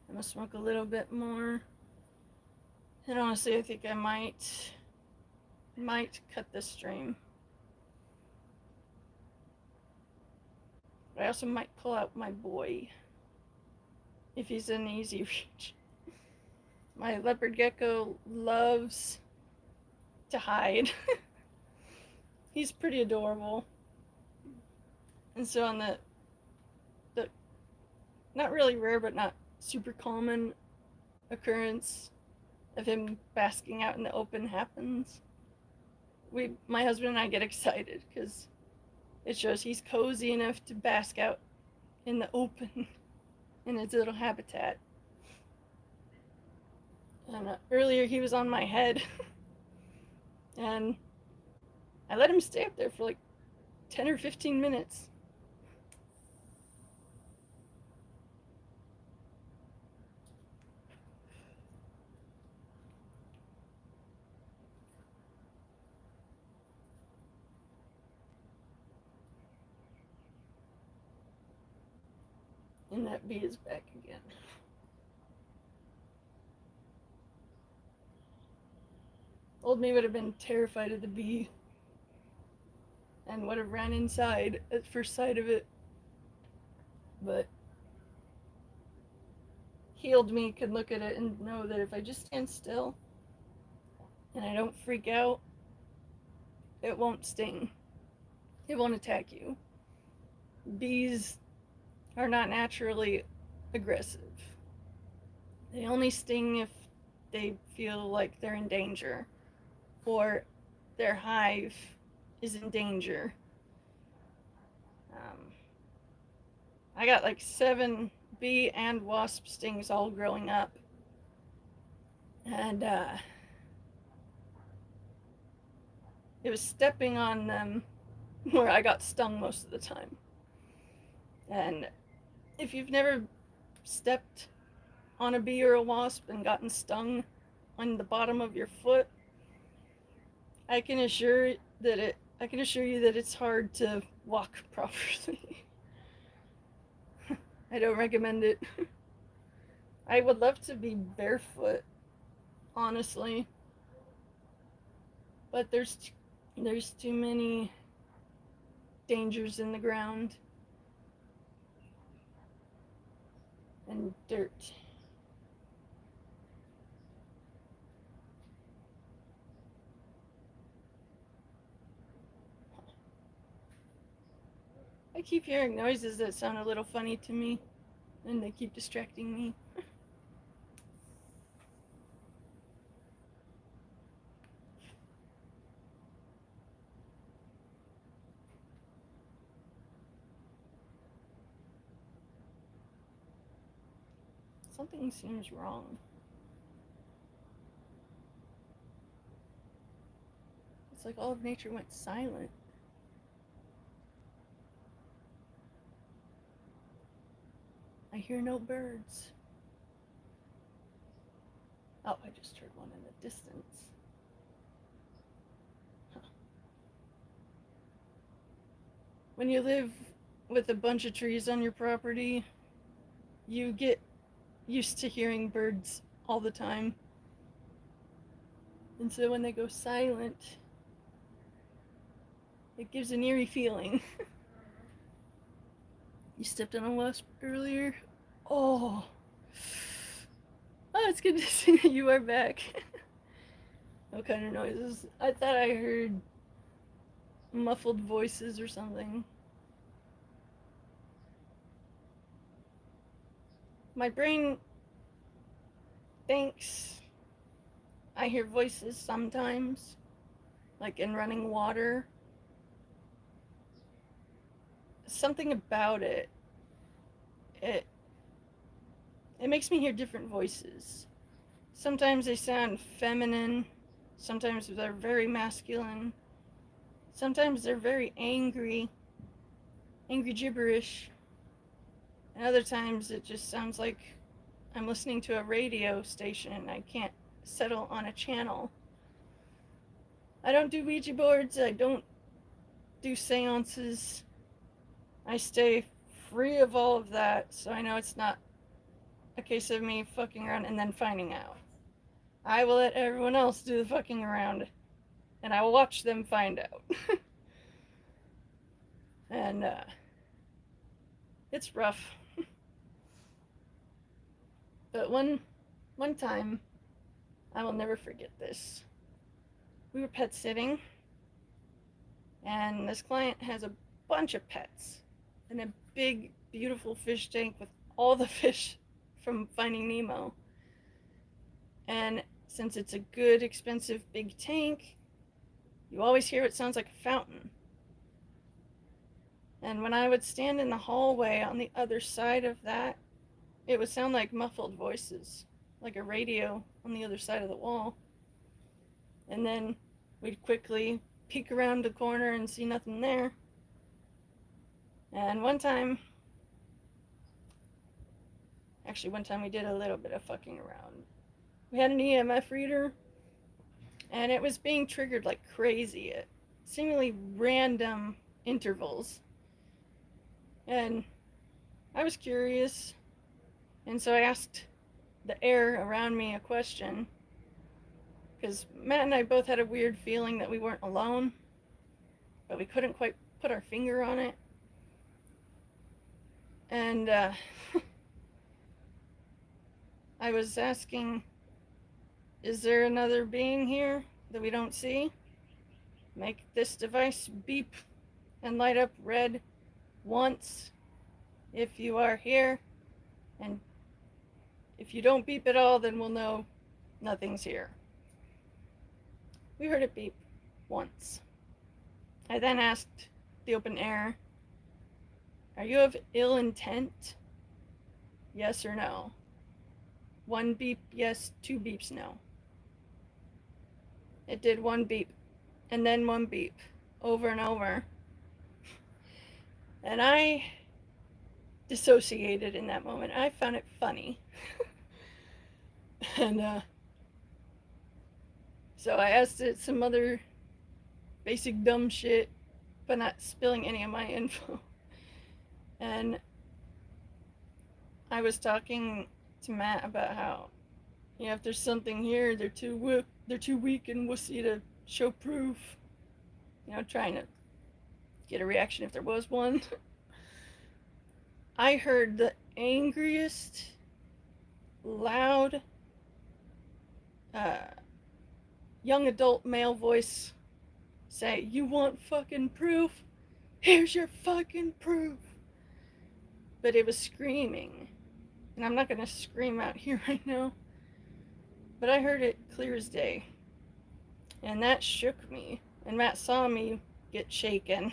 gonna smoke a little bit more. And honestly, I think I might cut this stream. But I also might pull out my boy if he's in easy reach. My leopard gecko loves to hide. He's pretty adorable. And so on the not really rare but not super common occurrence of him basking out in the open happens, my husband and I get excited because it shows he's cozy enough to bask out in the open in his little habitat. And earlier he was on my head and I let him stay up there for like 10 or 15 minutes. And that bee is back again. Old me would have been terrified of the bee and would have ran inside at first sight of it. But healed me could look at it and know that if I just stand still and I don't freak out, it won't sting. It won't attack you. Bees are not naturally aggressive. They only sting if they feel like they're in danger or their hive is in danger. I got like 7 bee and wasp stings all growing up. And it was stepping on them where I got stung most of the time. And if you've never stepped on a bee or a wasp and gotten stung on the bottom of your foot, I can assure you that it's hard to walk properly. I don't recommend it. I would love to be barefoot, honestly, but there's too many dangers in the ground and dirt. I keep hearing noises that sound a little funny to me, and they keep distracting me. Something seems wrong. It's like all of nature went silent. I hear no birds. Oh, I just heard one in the distance. Huh. When you live with a bunch of trees on your property, you get used to hearing birds all the time. And so when they go silent, it gives an eerie feeling. You stepped on a wasp earlier? Oh. Oh, it's good to see that you are back. What kind of noises? I thought I heard muffled voices or something. My brain thinks I hear voices sometimes, like in running water. Something about it makes me hear different voices. Sometimes they sound feminine, sometimes they're very masculine, sometimes they're very angry gibberish, and other times it just sounds like I'm listening to a radio station and I can't settle on a channel. I don't do Ouija boards, I don't do seances. I stay free of all of that, so I know it's not a case of me fucking around and then finding out. I will let everyone else do the fucking around, and I will watch them find out. And it's rough. But one time, I will never forget this. We were pet sitting, and this client has a bunch of pets and a big, beautiful fish tank with all the fish from Finding Nemo. And since it's a good, expensive, big tank, you always hear it sounds like a fountain. And when I would stand in the hallway on the other side of that, it would sound like muffled voices, like a radio on the other side of the wall. And then we'd quickly peek around the corner and see nothing there. And one time we did a little bit of fucking around. We had an EMF reader, and it was being triggered like crazy at seemingly random intervals. And I was curious, and so I asked the air around me a question, because Matt and I both had a weird feeling that we weren't alone, but we couldn't quite put our finger on it. And I was asking, is there another being here that we don't see? Make this device beep and light up red once if you are here, and if you don't beep at all, then we'll know nothing's here. We heard it beep once. I then asked the open air, "Are you of ill intent? Yes or no?" 1 beep yes, 2 beeps no. It did 1 beep, and then 1 beep, over and over. And I dissociated in that moment. I found it funny. And so I asked it some other basic dumb shit, but not spilling any of my info. And I was talking to Matt about how, if there's something here, they're too weak and wussy to show proof. Trying to get a reaction if there was one. I heard the angriest, loud, young adult male voice say, "You want fucking proof? Here's your fucking proof." But it was screaming. And I'm not going to scream out here right now. But I heard it clear as day. And that shook me. And Matt saw me get shaken.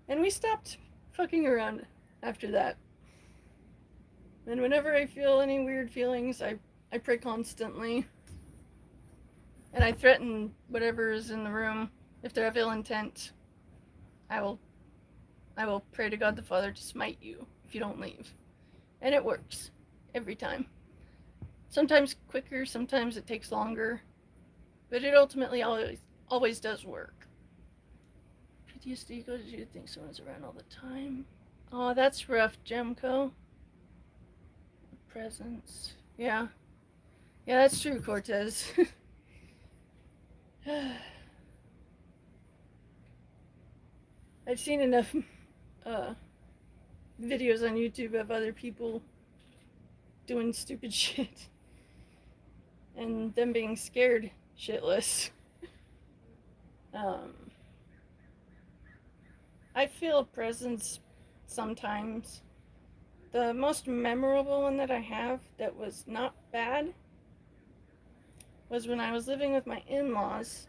And we stopped fucking around after that. And whenever I feel any weird feelings, I pray constantly. And I threaten whatever is in the room. If they're of ill intent, I will pray to God the Father to smite you if you don't leave. And it works. Every time. Sometimes quicker, sometimes it takes longer. But it ultimately always does work. PTSD goes, you think someone's around all the time. Oh, that's rough, Gemco. Presence. Yeah. Yeah, that's true, Cortez. I've seen enough videos on YouTube of other people doing stupid shit and them being scared shitless. I feel a presence sometimes. The most memorable one that I have that was not bad was when I was living with my in-laws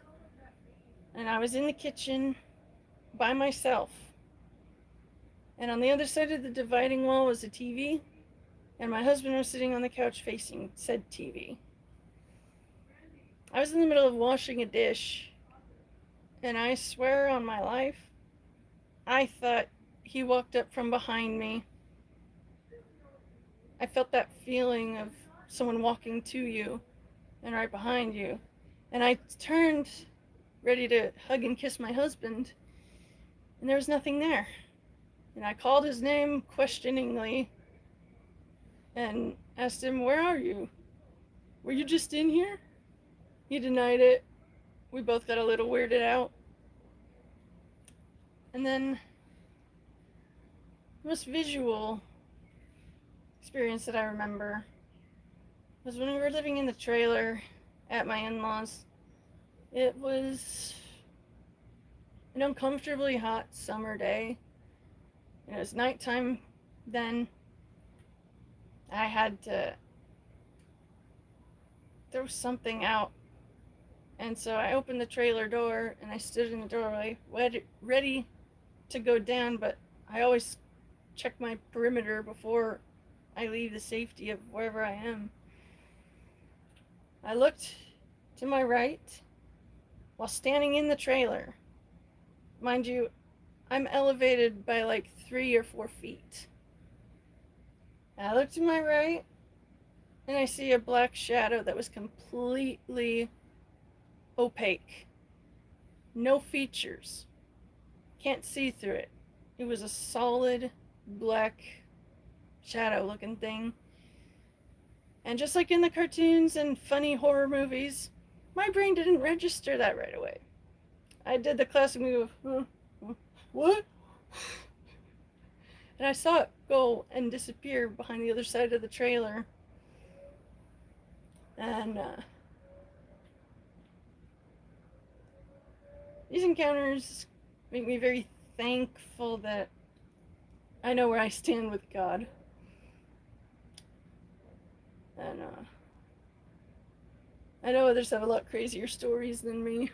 and I was in the kitchen by myself. And on the other side of the dividing wall was a TV, and my husband was sitting on the couch facing said TV. I was in the middle of washing a dish, and I swear on my life, I thought he walked up from behind me. I felt that feeling of someone walking to you and right behind you. And I turned, ready to hug and kiss my husband, and there was nothing there. And I called his name questioningly and asked him, "Where are you? Were you just in here?" He denied it. We both got a little weirded out. And then the most visual experience that I remember was when we were living in the trailer at my in-laws. It was an uncomfortably hot summer day. And it was nighttime then. I had to throw something out. And so I opened the trailer door and I stood in the doorway ready to go down, but I always check my perimeter before I leave the safety of wherever I am. I looked to my right while standing in the trailer. Mind you, I'm elevated by like 3 or 4 feet. I look to my right and I see a black shadow that was completely opaque. No features. Can't see through it. It was a solid black shadow looking thing. And just like in the cartoons and funny horror movies, my brain didn't register that right away. I did the classic move of, what? And I saw it go and disappear behind the other side of the trailer. And these encounters make me very thankful that I know where I stand with God. And I know others have a lot crazier stories than me.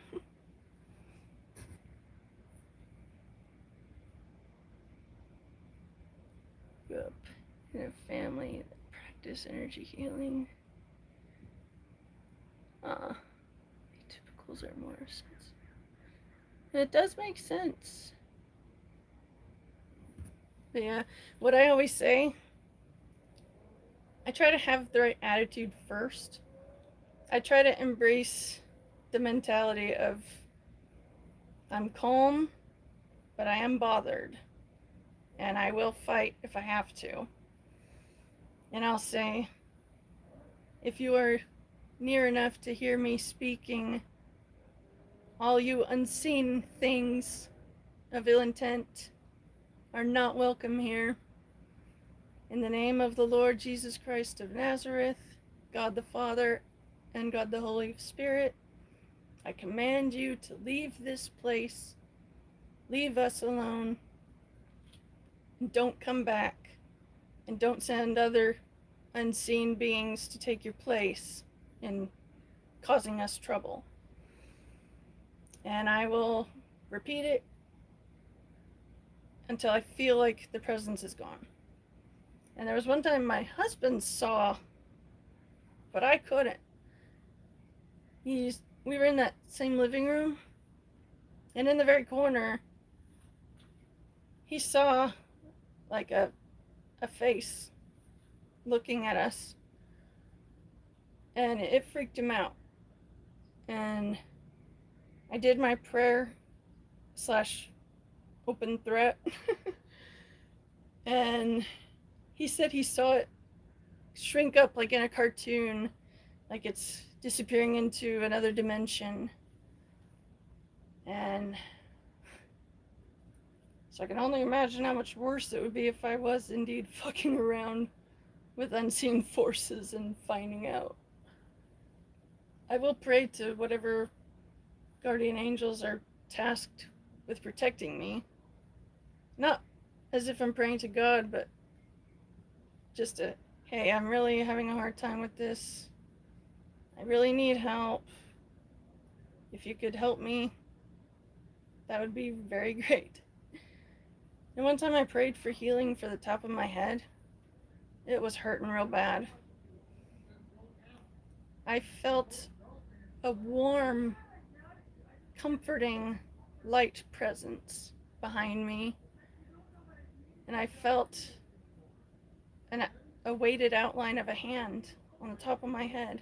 in a family that practice energy healing. Atypicals are more sensitive. It does make sense. But yeah, what I always say, I try to have the right attitude first. I try to embrace the mentality of I'm calm, but I am bothered. And I will fight if I have to. And I'll say, if you are near enough to hear me speaking, all you unseen things of ill intent are not welcome here. In the name of the Lord Jesus Christ of Nazareth, God the Father, and God the Holy Spirit, I command you to leave this place, leave us alone, and don't come back, and don't send other unseen beings to take your place in causing us trouble. And I will repeat it until I feel like the presence is gone. And there was one time my husband saw, but I couldn't. We were in that same living room, and in the very corner, he saw like a face looking at us, and it freaked him out. And I did my prayer / open threat, and he said he saw it shrink up like in a cartoon, like it's disappearing into another dimension. And so I can only imagine how much worse it would be if I was indeed fucking around with unseen forces and finding out. I will pray to whatever guardian angels are tasked with protecting me. Not as if I'm praying to God, but just a, hey, I'm really having a hard time with this. I really need help. If you could help me, that would be very great. And one time I prayed for healing for the top of my head. It was hurting real bad. I felt a warm, comforting, light presence behind me. And I felt a weighted outline of a hand on the top of my head.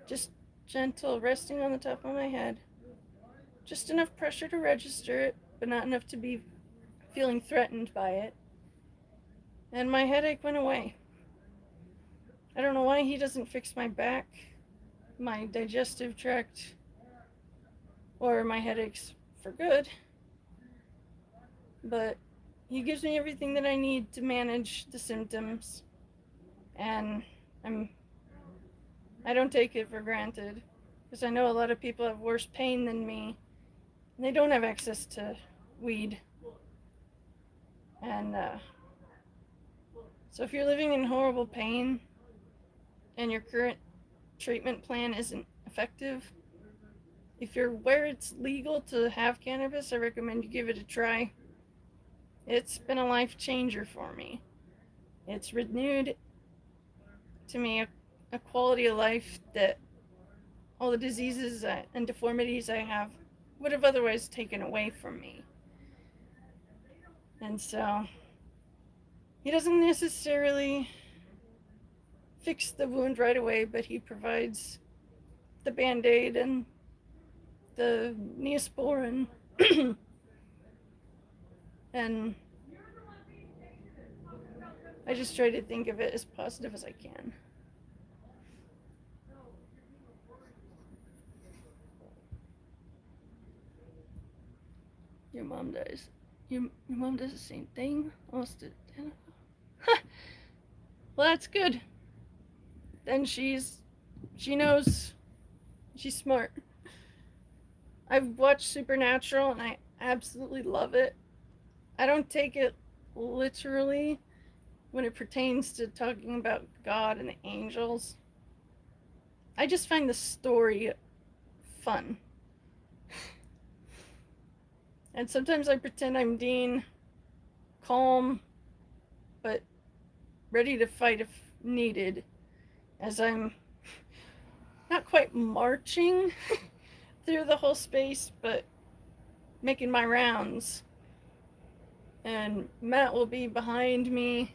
Just gentle, resting on the top of my head. Just enough pressure to register it, but not enough to be feeling threatened by it. And my headache went away. I don't know why he doesn't fix my back, my digestive tract, or my headaches for good. But he gives me everything that I need to manage the symptoms. And I don't take it for granted, because I know a lot of people have worse pain than me, and they don't have access to weed. And so if you're living in horrible pain and your current treatment plan isn't effective, if you're where it's legal to have cannabis, I recommend you give it a try. It's been a life changer for me. It's renewed to me a quality of life that all the diseases and deformities I have would have otherwise taken away from me. And so he doesn't necessarily fix the wound right away, but he provides the Band-Aid and the Neosporin and I just try to think of it as positive as I can. Your mom dies. Your mom does the same thing? Almost identical. Well, that's good. Then she knows. She's smart. I've watched Supernatural and I absolutely love it. I don't take it literally when it pertains to talking about God and the angels. I just find the story fun. And sometimes I pretend I'm Dean, calm, but ready to fight if needed, as I'm not quite marching through the whole space, but making my rounds. And Matt will be behind me,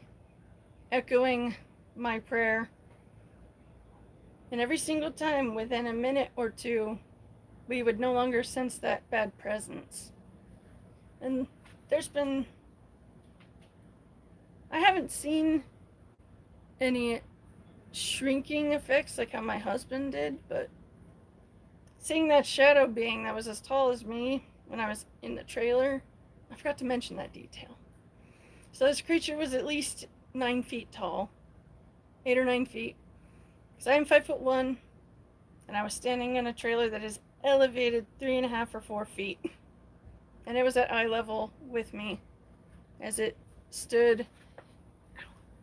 echoing my prayer. And every single time, within a minute or two, we would no longer sense that bad presence. And I haven't seen any shrinking effects like how my husband did, but seeing that shadow being that was as tall as me when I was in the trailer, I forgot to mention that detail. So this creature was at least 9 feet tall, 8 or 9 feet, because I am 5'1", and I was standing in a trailer that is elevated 3.5 or 4 feet, and it was at eye level with me as it stood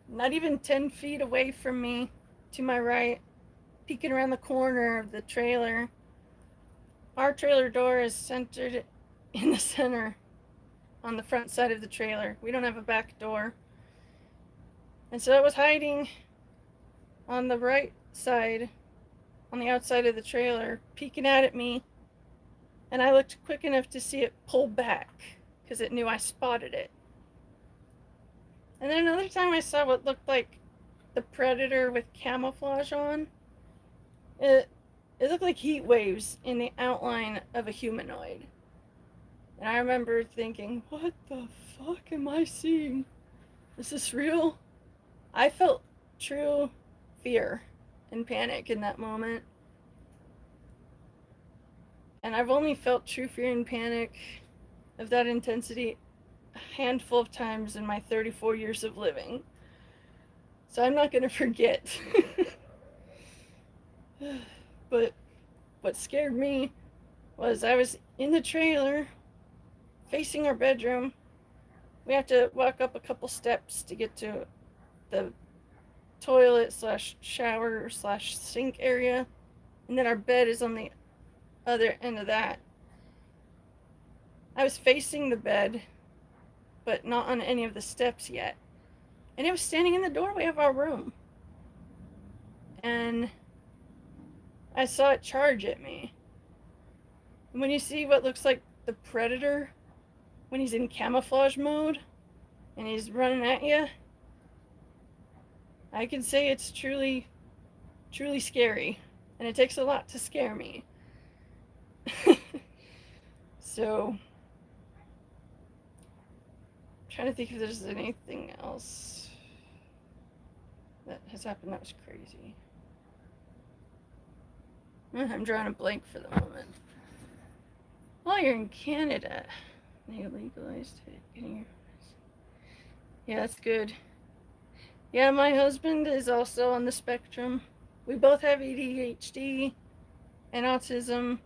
not even 10 feet away from me to my right, peeking around the corner of the trailer. Our trailer door is centered in the center on the front side of the trailer. We don't have a back door. And so it was hiding on the right side, on the outside of the trailer, peeking out at me. And I looked quick enough to see it pull back because it knew I spotted it. And then another time I saw what looked like the predator with camouflage on. It looked like heat waves in the outline of a humanoid. And I remember thinking, what the fuck am I seeing? Is this real? I felt true fear and panic in that moment. And I've only felt true fear and panic of that intensity a handful of times in my 34 years of living. So I'm not going to forget. But what scared me was I was in the trailer facing our bedroom. We have to walk up a couple steps to get to the toilet / shower / sink area. And then our bed is on the other end of that. I was facing the bed, but not on any of the steps yet. And it was standing in the doorway of our room. And I saw it charge at me. And when you see what looks like the predator, when he's in camouflage mode, and he's running at you, I can say it's truly, truly scary. And it takes a lot to scare me. So, I'm trying to think if there's anything else that has happened that was crazy. I'm drawing a blank for the moment. Well, you're in Canada. They legalized it. Yeah, that's good. Yeah, my husband is also on the spectrum. We both have ADHD and autism,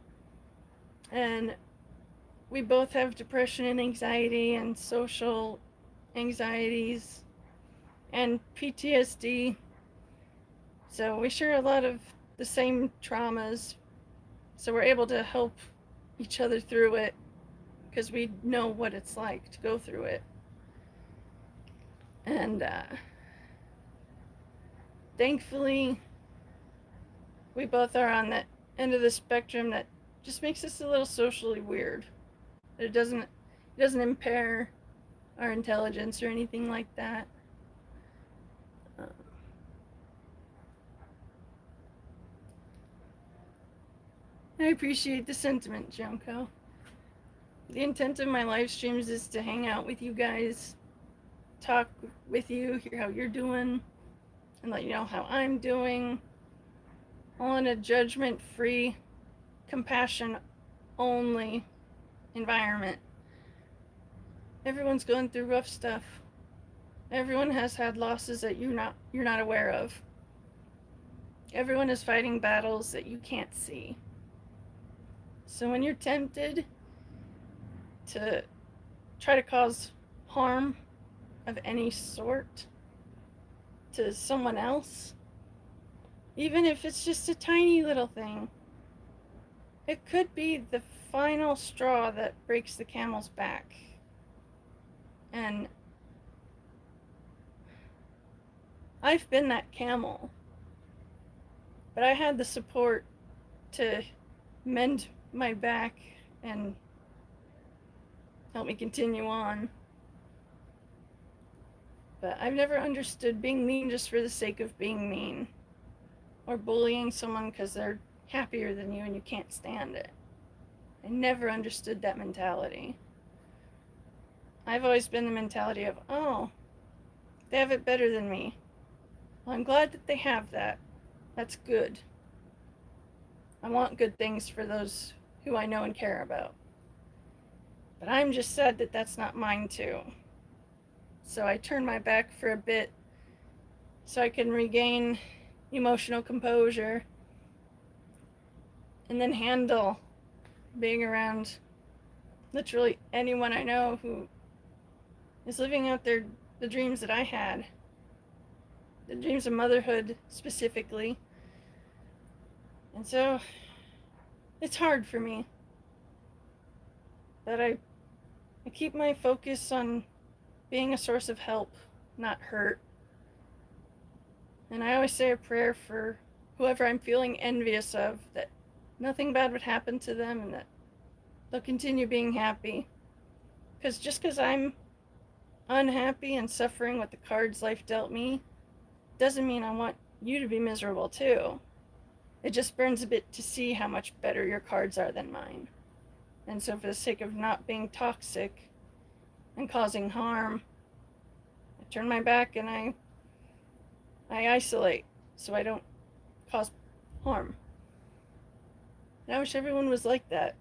and we both have depression and anxiety and social anxieties and PTSD. So we share a lot of the same traumas. So we're able to help each other through it because we know what it's like to go through it. And thankfully, we both are on that end of the spectrum that just makes us a little socially weird. It doesn't impair our intelligence or anything like that. I appreciate the sentiment, Junko. The intent of my live streams is to hang out with you guys, talk with you, hear how you're doing, and let you know how I'm doing. All in a judgment-free, compassion-only environment. Everyone's going through rough stuff. Everyone has had losses that you're not aware of. Everyone is fighting battles that you can't see. So when you're tempted to try to cause harm of any sort to someone else, even if it's just a tiny little thing, it could be the final straw that breaks the camel's back. And I've been that camel, but I had the support to mend my back and help me continue on. But I've never understood being mean just for the sake of being mean, or bullying someone because they're happier than you and you can't stand it. I never understood that mentality. I've always been the mentality of, oh, they have it better than me. Well, I'm glad that they have that. That's good. I want good things for those who I know and care about. But I'm just sad that that's not mine too. So I turn my back for a bit so I can regain emotional composure and then handle being around literally anyone I know who is living out the dreams that I had. The dreams of motherhood specifically. And so it's hard for me. But I keep my focus on being a source of help, not hurt. And I always say a prayer for whoever I'm feeling envious of, that nothing bad would happen to them and that they'll continue being happy. Because just because I'm unhappy and suffering with the cards life dealt me doesn't mean I want you to be miserable too. It just burns a bit to see how much better your cards are than mine. And so for the sake of not being toxic and causing harm, I turn my back and I isolate so I don't cause harm. And I wish everyone was like that.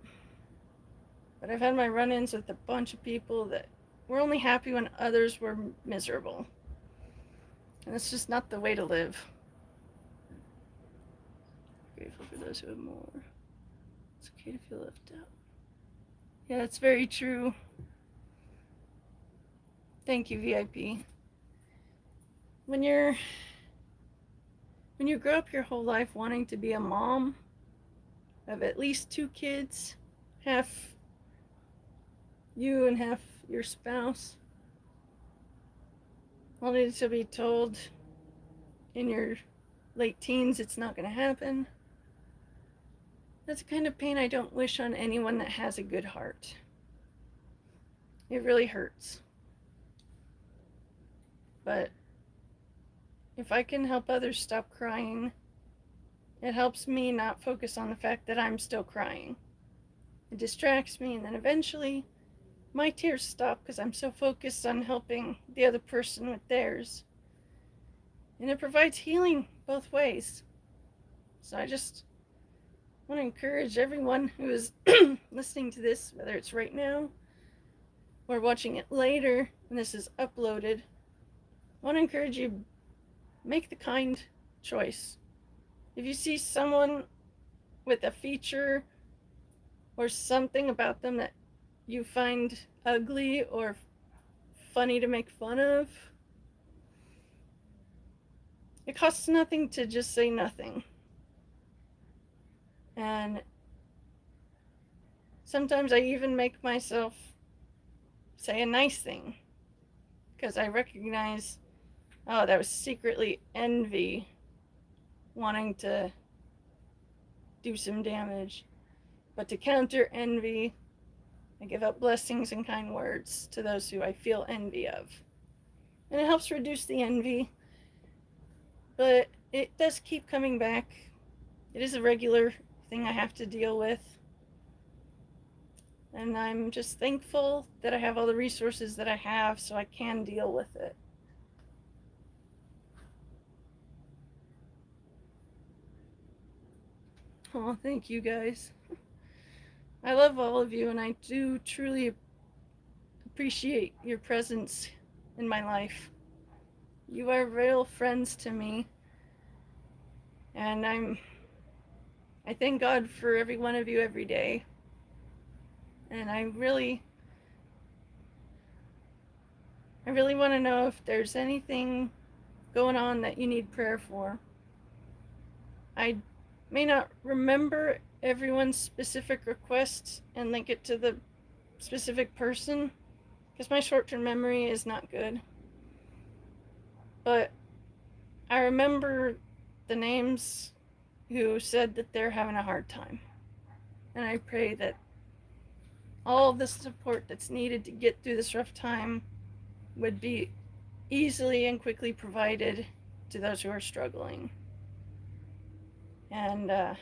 But I've had my run-ins with a bunch of people that were only happy when others were miserable. And it's just not the way to live. Grateful for those who have more. It's okay to feel left out. Yeah, that's very true. Thank you, VIP. When you grow up your whole life wanting to be a mom of at least 2 kids, half you and half your spouse, only to be told in your late teens it's not going to happen, that's a kind of pain I don't wish on anyone that has a good heart. It really hurts. But if I can help others stop crying, it helps me not focus on the fact that I'm still crying. It distracts me, and then eventually my tears stop because I'm so focused on helping the other person with theirs. And it provides healing both ways. So I just want to encourage everyone who is listening to this, whether it's right now or watching it later when this is uploaded, I want to encourage you, make the kind choice. If you see someone with a feature or something about them that you find ugly or funny to make fun of, it costs nothing to just say nothing. And sometimes I even make myself say a nice thing because I recognize, oh, that was secretly envy wanting to do some damage. But to counter envy, I give up blessings and kind words to those who I feel envy of. And it helps reduce the envy, but it does keep coming back. It is a regular thing I have to deal with. And I'm just thankful that I have all the resources that I have so I can deal with it. Oh, thank you guys. I love all of you, and I do truly appreciate your presence in my life. You are real friends to me, and I thank God for every one of you every day. And I really want to know if there's anything going on that you need prayer for. I may not remember everyone's specific requests and link it to the specific person because my short-term memory is not good. But I remember the names who said that they're having a hard time. And I pray that all the support that's needed to get through this rough time would be easily and quickly provided to those who are struggling. And I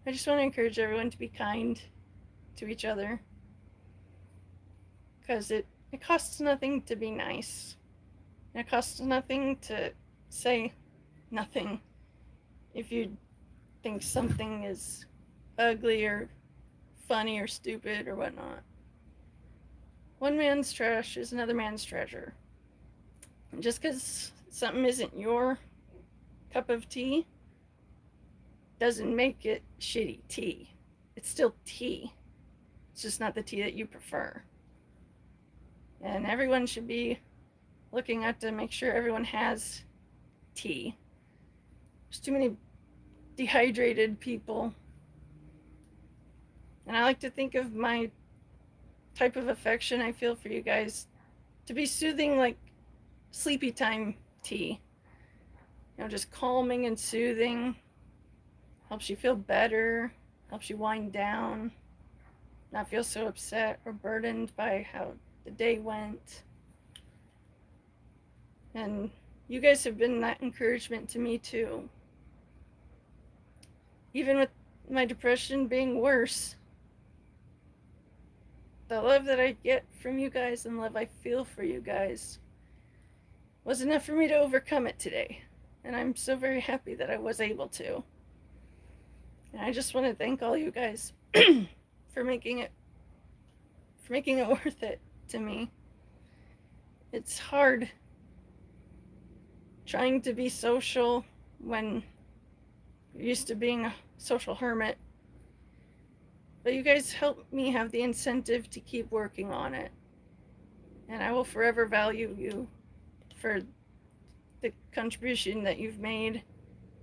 just want to encourage everyone to be kind to each other, because it costs nothing to be nice. It costs nothing to say nothing if you think something is ugly or funny or stupid or whatnot. One man's trash is another man's treasure. And just because something isn't your cup of tea doesn't make it shitty tea. It's still tea. It's just not the tea that you prefer. And everyone should be looking out to make sure everyone has tea. There's too many dehydrated people. And I like to think of my type of affection I feel for you guys to be soothing, like sleepy time tea. You know, just calming and soothing. Helps you feel better. Helps you wind down. Not feel so upset or burdened by how the day went. And you guys have been that encouragement to me too. Even with my depression being worse, the love that I get from you guys and love I feel for you guys was enough for me to overcome it today. And I'm so very happy that I was able to. And I just want to thank all you guys for making it worth it to me. It's hard trying to be social when you're used to being a social hermit. But you guys help me have the incentive to keep working on it. And I will forever value you for the contribution that you've made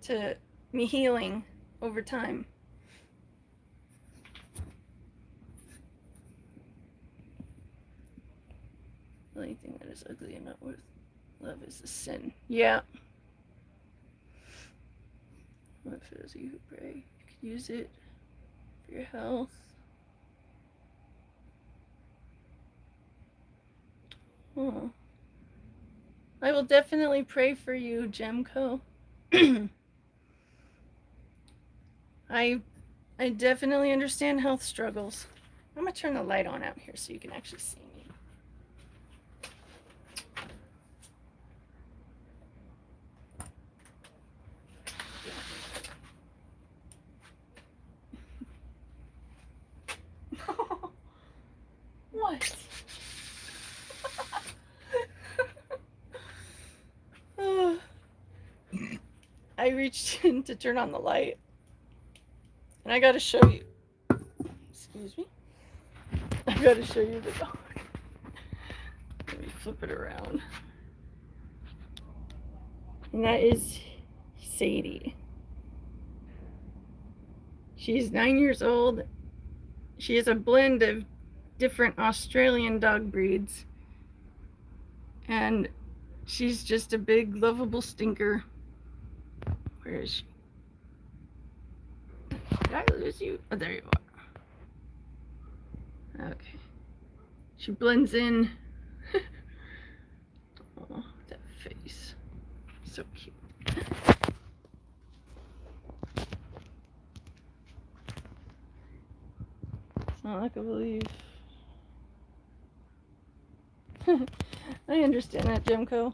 to me healing over time. The only thing that is ugly and not worth love is a sin. Yeah. What if it was you who pray? You could use it for your health. Oh. I will definitely pray for you, Gemco. I definitely understand health struggles. I'm gonna turn the light on out here so you can actually see me. What? I reached in to turn on the light, and I gotta show you. Excuse me. I gotta show you the dog. Let me flip it around. And that is Sadie. She's 9 years old. She is a blend of different Australian dog breeds. And she's just a big, lovable stinker. Where is she? Did I lose you? Oh, there you are. Okay. She blends in. Oh, that face. So cute. It's not like I believe. I understand that, Gemco.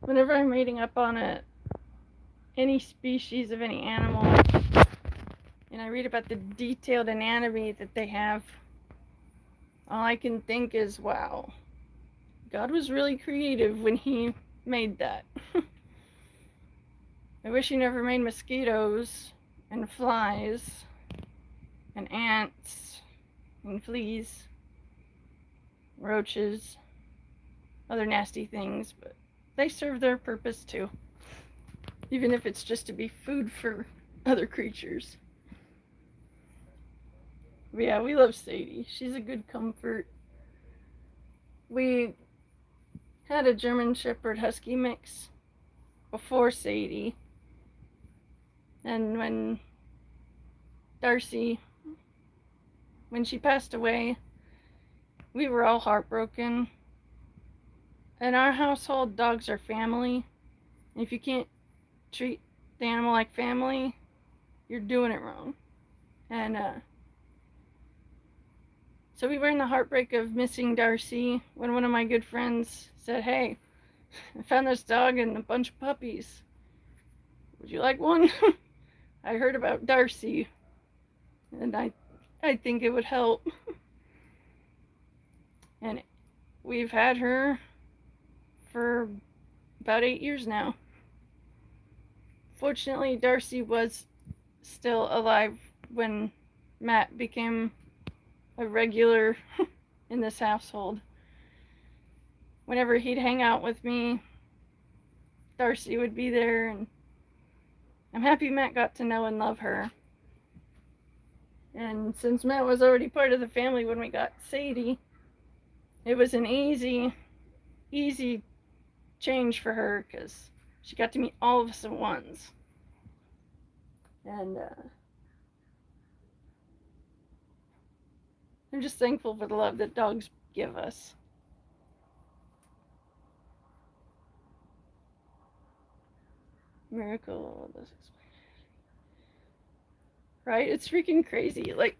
Whenever I'm reading up on any species of any animal, and I read about the detailed anatomy that they have, all I can think is, wow, God was really creative when he made that. I wish he never made mosquitoes and flies and ants and fleas, roaches, other nasty things, but they serve their purpose too, even if it's just to be food for other creatures. Yeah, we love Sadie. She's a good comfort. We had a German Shepherd Husky mix before Sadie. And when Darcy, when she passed away, we were all heartbroken. In our household, dogs are family. If you can't treat the animal like family, you're doing it wrong. And so we were in the heartbreak of missing Darcy when one of my good friends said, "Hey, I found this dog and a bunch of puppies. Would you like one?" I heard about Darcy, and I think it would help. And we've had her for about 8 years now. Fortunately, Darcy was still alive when Matt became a regular in this household. Whenever he'd hang out with me, Darcy would be there, and I'm happy Matt got to know and love her. And since Matt was already part of the family when we got Sadie, it was an easy change for her because she got to meet all of us at once. And I'm just thankful for the love that dogs give us. Miracle does explain. Right? It's freaking crazy. Like,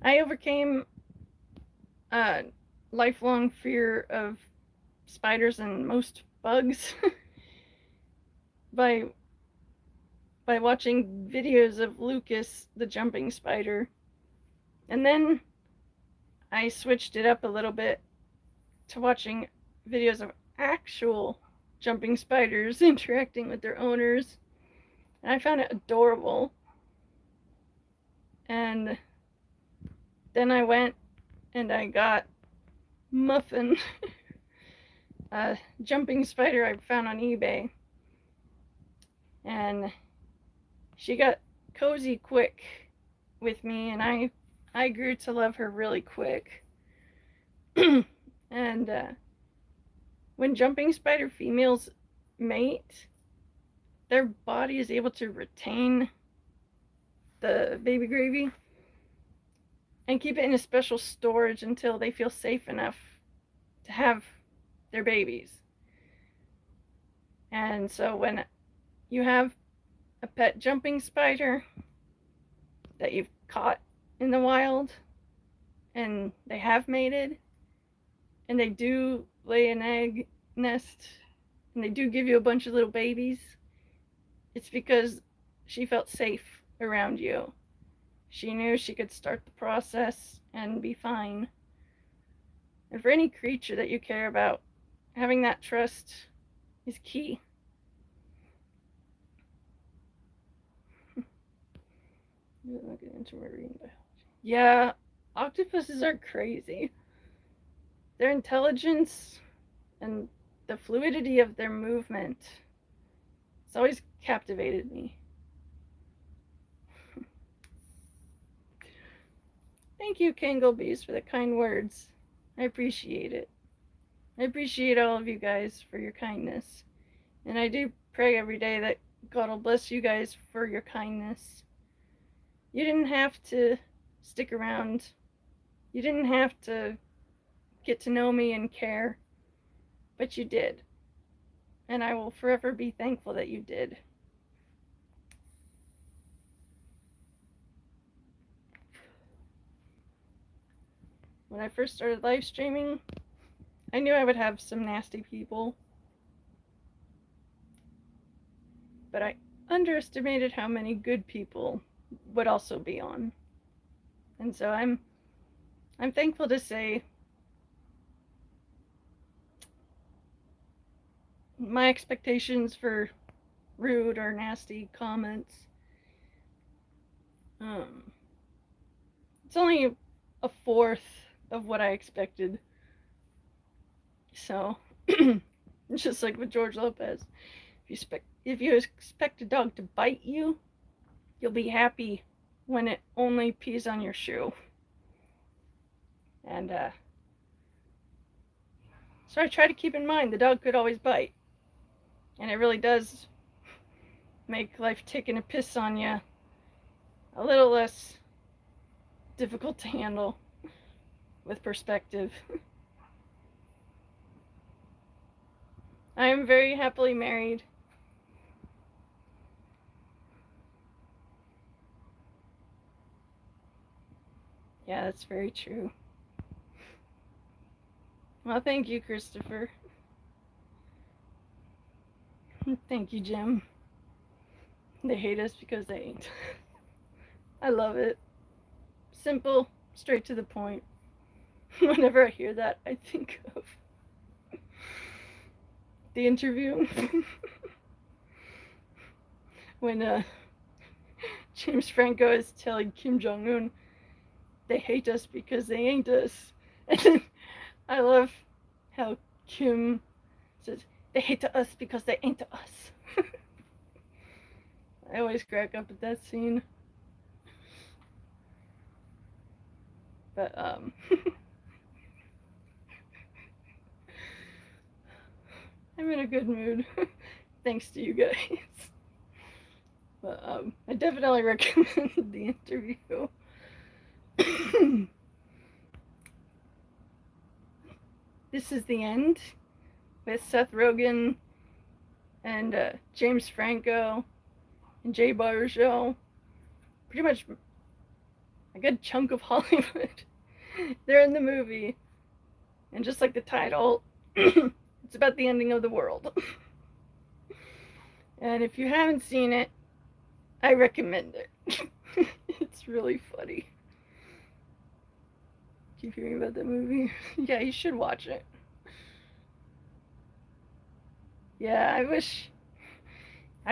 I overcame a lifelong fear of spiders and most bugs by watching videos of Lucas, the jumping spider. And then I switched it up a little bit to watching videos of actual jumping spiders interacting with their owners. And I found it adorable. And then I went and I got Muffin, a jumping spider I found on eBay. And she got cozy quick with me, and I grew to love her really quick. And when jumping spider females mate, their body is able to retain the baby gravy and keep it in a special storage until they feel safe enough to have their babies. And so when you have a pet jumping spider that you've caught in the wild and they have mated and they do lay an egg nest and they do give you a bunch of little babies, it's because she felt safe around you. She knew she could start the process and be fine. And for any creature that you care about, having that trust is key. I'll get into marine biology. Yeah, octopuses are crazy. Their intelligence and the fluidity of their movement, it's always captivated me. Thank you, Kanglebees, for the kind words. I appreciate it. I appreciate all of you guys for your kindness. And I do pray every day that God will bless you guys for your kindness. You didn't have to stick around. You didn't have to get to know me and care. But you did. And I will forever be thankful that you did. When I first started live streaming, I knew I would have some nasty people. But I underestimated how many good people would also be on. And so I'm thankful to say my expectations for rude or nasty comments, it's only a fourth of what I expected. So, just like with George Lopez, if you expect a dog to bite you, you'll be happy when it only pees on your shoe. And so I try to keep in mind the dog could always bite. And it really does make life taking a piss on you a little less difficult to handle with perspective. I am very happily married. Yeah, that's very true. Well, thank you, Christopher. Thank you, Jim. They hate us because they ain't. I love it. Simple, straight to the point. Whenever I hear that, I think of the interview when James Franco is telling Kim Jong-un they hate us because they ain't us. And then I love how Kim says they hate us because they ain't us. I always crack up at that scene. But I'm in a good mood, thanks to you guys. But I definitely recommend the interview. This is the end with Seth Rogen and James Franco and Jay Baruchel. Pretty much a good chunk of Hollywood. They're in the movie. And just like the title, it's about the ending of the world. And if you haven't seen it, I recommend it. It's really funny. Keep hearing about that movie. Yeah, you should watch it. Yeah, I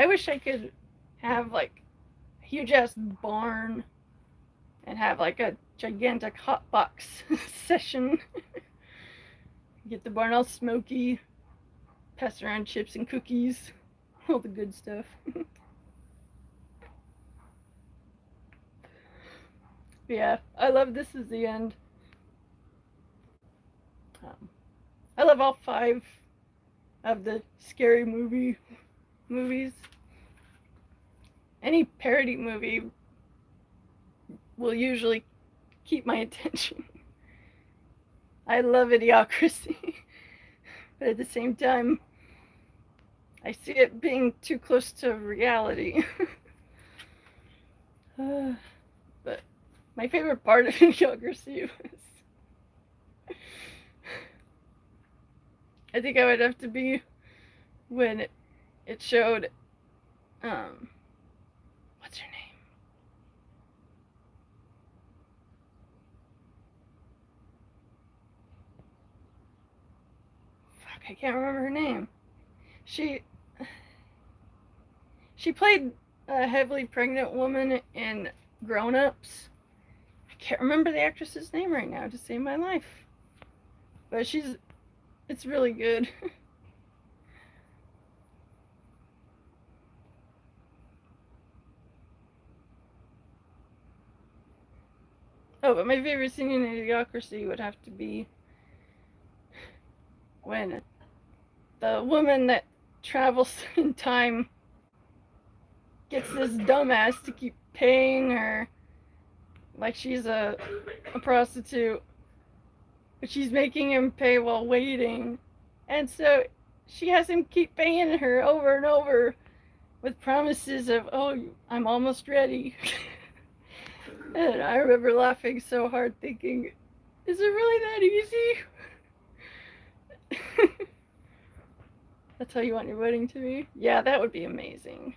wish I could have like a huge ass barn and have like a gigantic hot box session. Get the barn all smoky, pass around chips and cookies, all the good stuff. Yeah, I love This Is the End. I love all 5 of the scary movies. Any parody movie will usually keep my attention. I love Idiocracy, but at the same time, I see it being too close to reality. But my favorite part of Idiocracy was, I think I would have to be when it showed, what's her name? Fuck, I can't remember her name. She played a heavily pregnant woman in Grown Ups. I can't remember the actress's name right now to save my life. But it's really good. Oh, but my favorite scene in Idiocracy would have to be when the woman that travels in time gets this dumbass to keep paying her like she's a prostitute, but she's making him pay while waiting. And so she has him keep paying her over and over with promises of, oh, I'm almost ready. And I remember laughing so hard thinking, is it really that easy? That's how you want your wedding to be? Yeah, that would be amazing.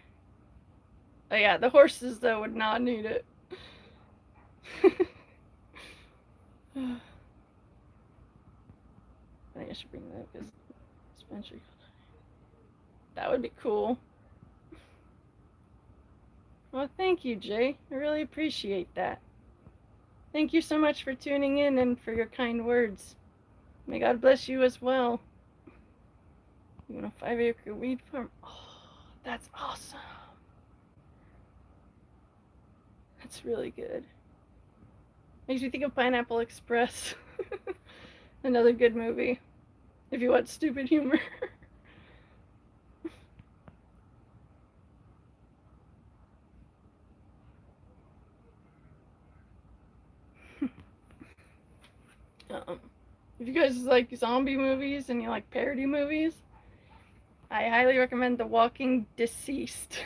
Oh yeah, the horses though would not need it. I think I should bring that because Spencer. That would be cool. Well, thank you, Jay. I really appreciate that. Thank you so much for tuning in and for your kind words. May God bless you as well. You want a 5-acre weed farm? Oh, that's awesome. That's really good. Makes me think of Pineapple Express. Another good movie. If you want stupid humor. If you guys like zombie movies and you like parody movies, I highly recommend The Walking Deceased.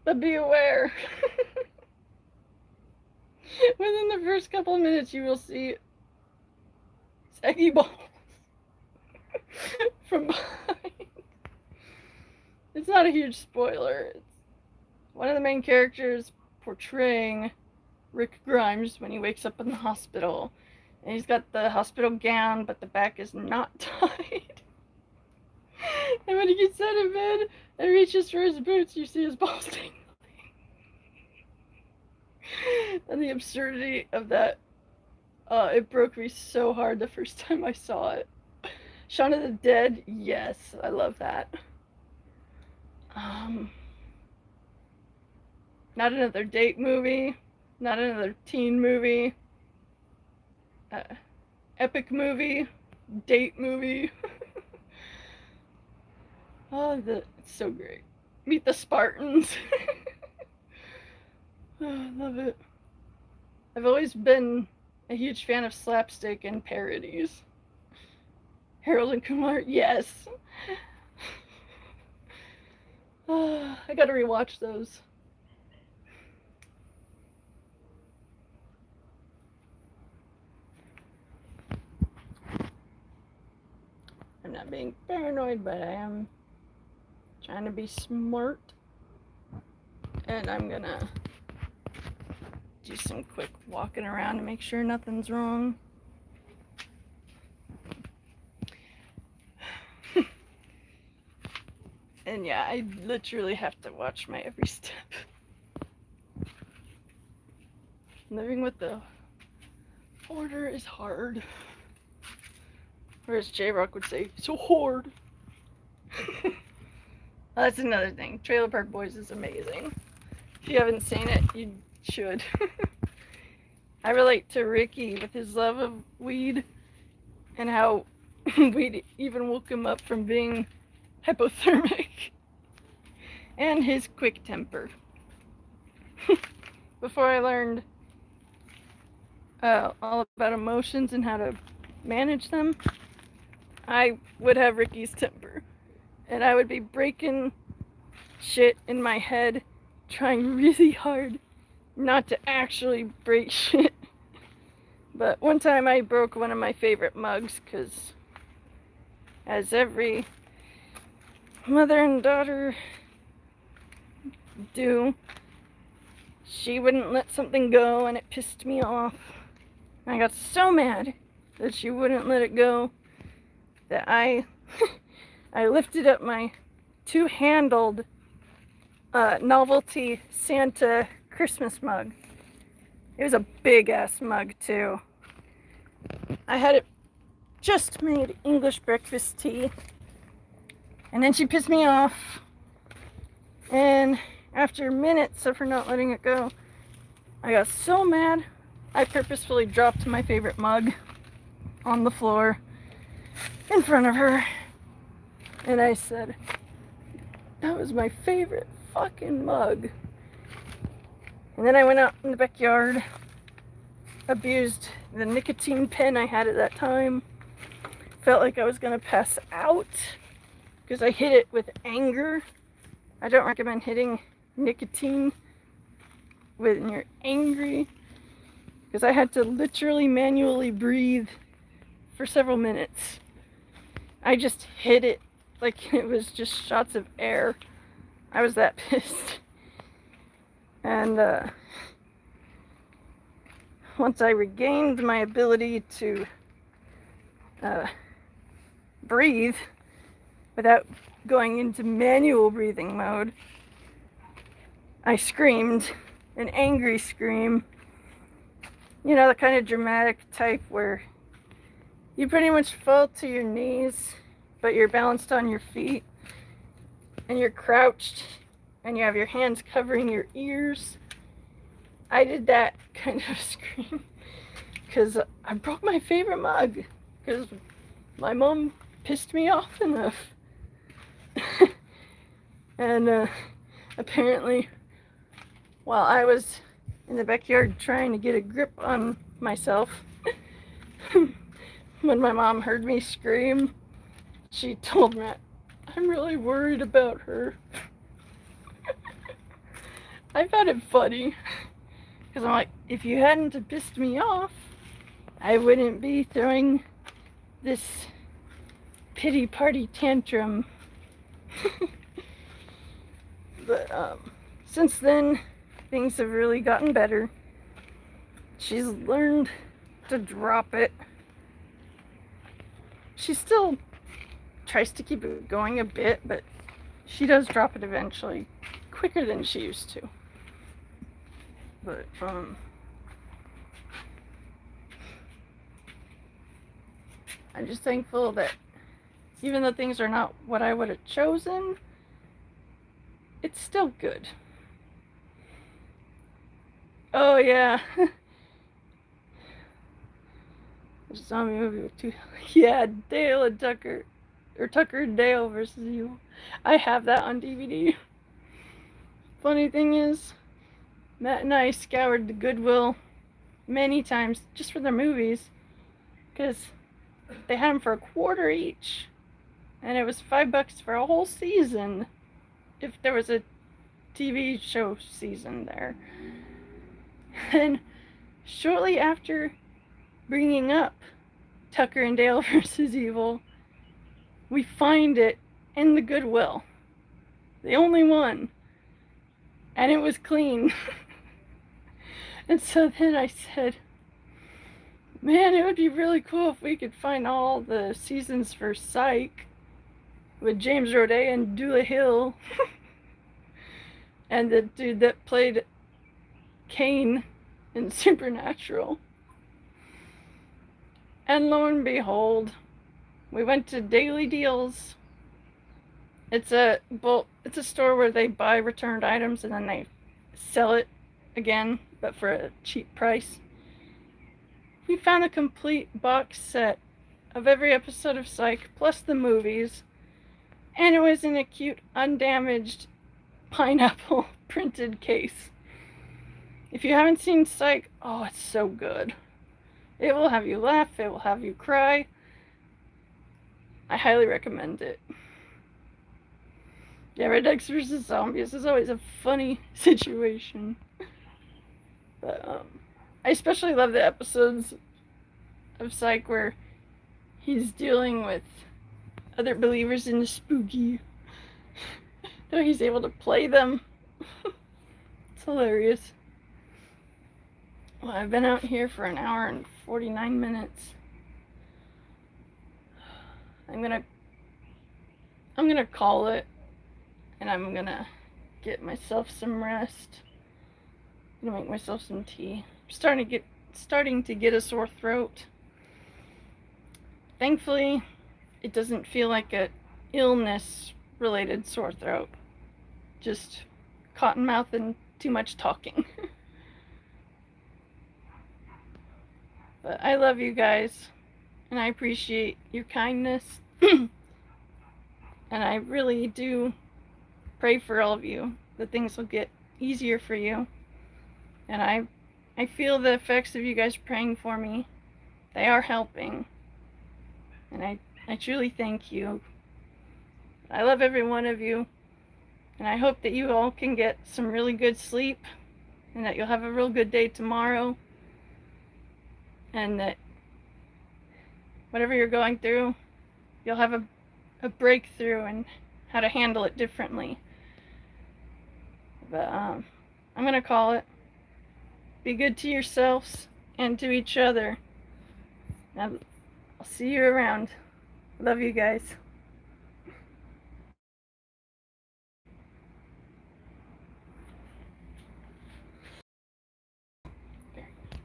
But be aware. Within the first couple of minutes, you will see saggy balls from behind. It's not a huge spoiler. It's one of the main characters portraying Rick Grimes when he wakes up in the hospital. And he's got the hospital gown, but the back is not tied. And when he gets out of bed and reaches for his boots, you see his balls dangling. And the absurdity of that, it broke me so hard the first time I saw it. Shaun of the Dead, yes, I love that. Not another date movie, not another teen movie, epic movie, date movie. Oh, it's so great. Meet the Spartans. Oh, I love it. I've always been a huge fan of slapstick and parodies. Harold and Kumar, yes. Oh, I gotta rewatch those. I'm not being paranoid, but I am trying to be smart. And I'm gonna do some quick walking around to make sure nothing's wrong. And yeah, I literally have to watch my every step. Living with the hoarder is hard. Or as J-Rock would say, so hard. That's another thing. Trailer Park Boys is amazing. If you haven't seen it, you should. I relate to Ricky with his love of weed and how weed even woke him up from being hypothermic. And his quick temper. Before I learned all about emotions and how to manage them, I would have Ricky's temper. And I would be breaking shit in my head, trying really hard not to actually break shit. But one time I broke one of my favorite mugs, because as every mother and daughter do, she wouldn't let something go, and it pissed me off. I got so mad that she wouldn't let it go that I lifted up my two-handled novelty Santa Christmas mug. It was a big-ass mug, too. I had it just made English breakfast tea. And then she pissed me off. And after minutes of her not letting it go, I got so mad, I purposefully dropped my favorite mug on the floor in front of her. And I said, that was my favorite fucking mug. And then I went out in the backyard, abused the nicotine pen I had at that time. Felt like I was gonna pass out because I hit it with anger. I don't recommend hitting nicotine when you're angry, because I had to literally manually breathe for several minutes. I just hit it like it was just shots of air. I was that pissed. And once I regained my ability to breathe without going into manual breathing mode, I screamed, an angry scream. You know, the kind of dramatic type where you pretty much fall to your knees, but you're balanced on your feet, and you're crouched, and you have your hands covering your ears, I did that kind of scream because I broke my favorite mug because my mom pissed me off enough. And apparently, while I was in the backyard trying to get a grip on myself, when my mom heard me scream, she told Matt, "I'm really worried about her." I found it funny because I'm like, if you hadn't pissed me off, I wouldn't be throwing this pity party tantrum. But since then, things have really gotten better. She's learned to drop it. She still tries to keep it going a bit, but she does drop it eventually, quicker than she used to. But I'm just thankful that even though things are not what I would have chosen, it's still good. Oh yeah. There's a zombie movie with two. Yeah, Dale and Tucker. Or Tucker and Dale versus Evil. I have that on DVD. Funny thing is, Matt and I scoured the Goodwill many times just for their movies. Because they had them for $1 each. And it was $5 for a whole season. If there was a TV show season there. And shortly after bringing up Tucker and Dale versus Evil, we find it in the Goodwill. The only one. And it was clean. And so then I said, man, it would be really cool if we could find all the seasons for Psych with James Roday and Dula Hill. And the dude that played Kane in Supernatural. And lo and behold, we went to Daily Deals. It's a store where they buy returned items and then they sell it again, but for a cheap price. We found a complete box set of every episode of Psych, plus the movies, and it was in a cute, undamaged pineapple printed case. If you haven't seen Psych, oh, it's so good. It will have you laugh, it will have you cry. I highly recommend it. Yeah, Rednecks versus Zombies is always a funny situation. But I especially love the episodes of Psych where he's dealing with other believers in the spooky. Though he's able to play them. It's hilarious. Well, I've been out here for 1 hour and 49 minutes. I'm gonna call it, and I'm gonna get myself some rest. I'm gonna make myself some tea. I'm starting to get a sore throat. Thankfully, it doesn't feel like a illness-related sore throat. Just cotton mouth and too much talking. But I love you guys, and I appreciate your kindness. And I really do pray for all of you that things will get easier for you. And I feel the effects of you guys praying for me. They are helping. And I truly thank you. I love every one of you. And I hope that you all can get some really good sleep. And that you'll have a real good day tomorrow. And that whatever you're going through, you'll have a breakthrough and how to handle it differently. But I'm going to call it. Be good to yourselves and to each other. I'll see you around. Love you guys.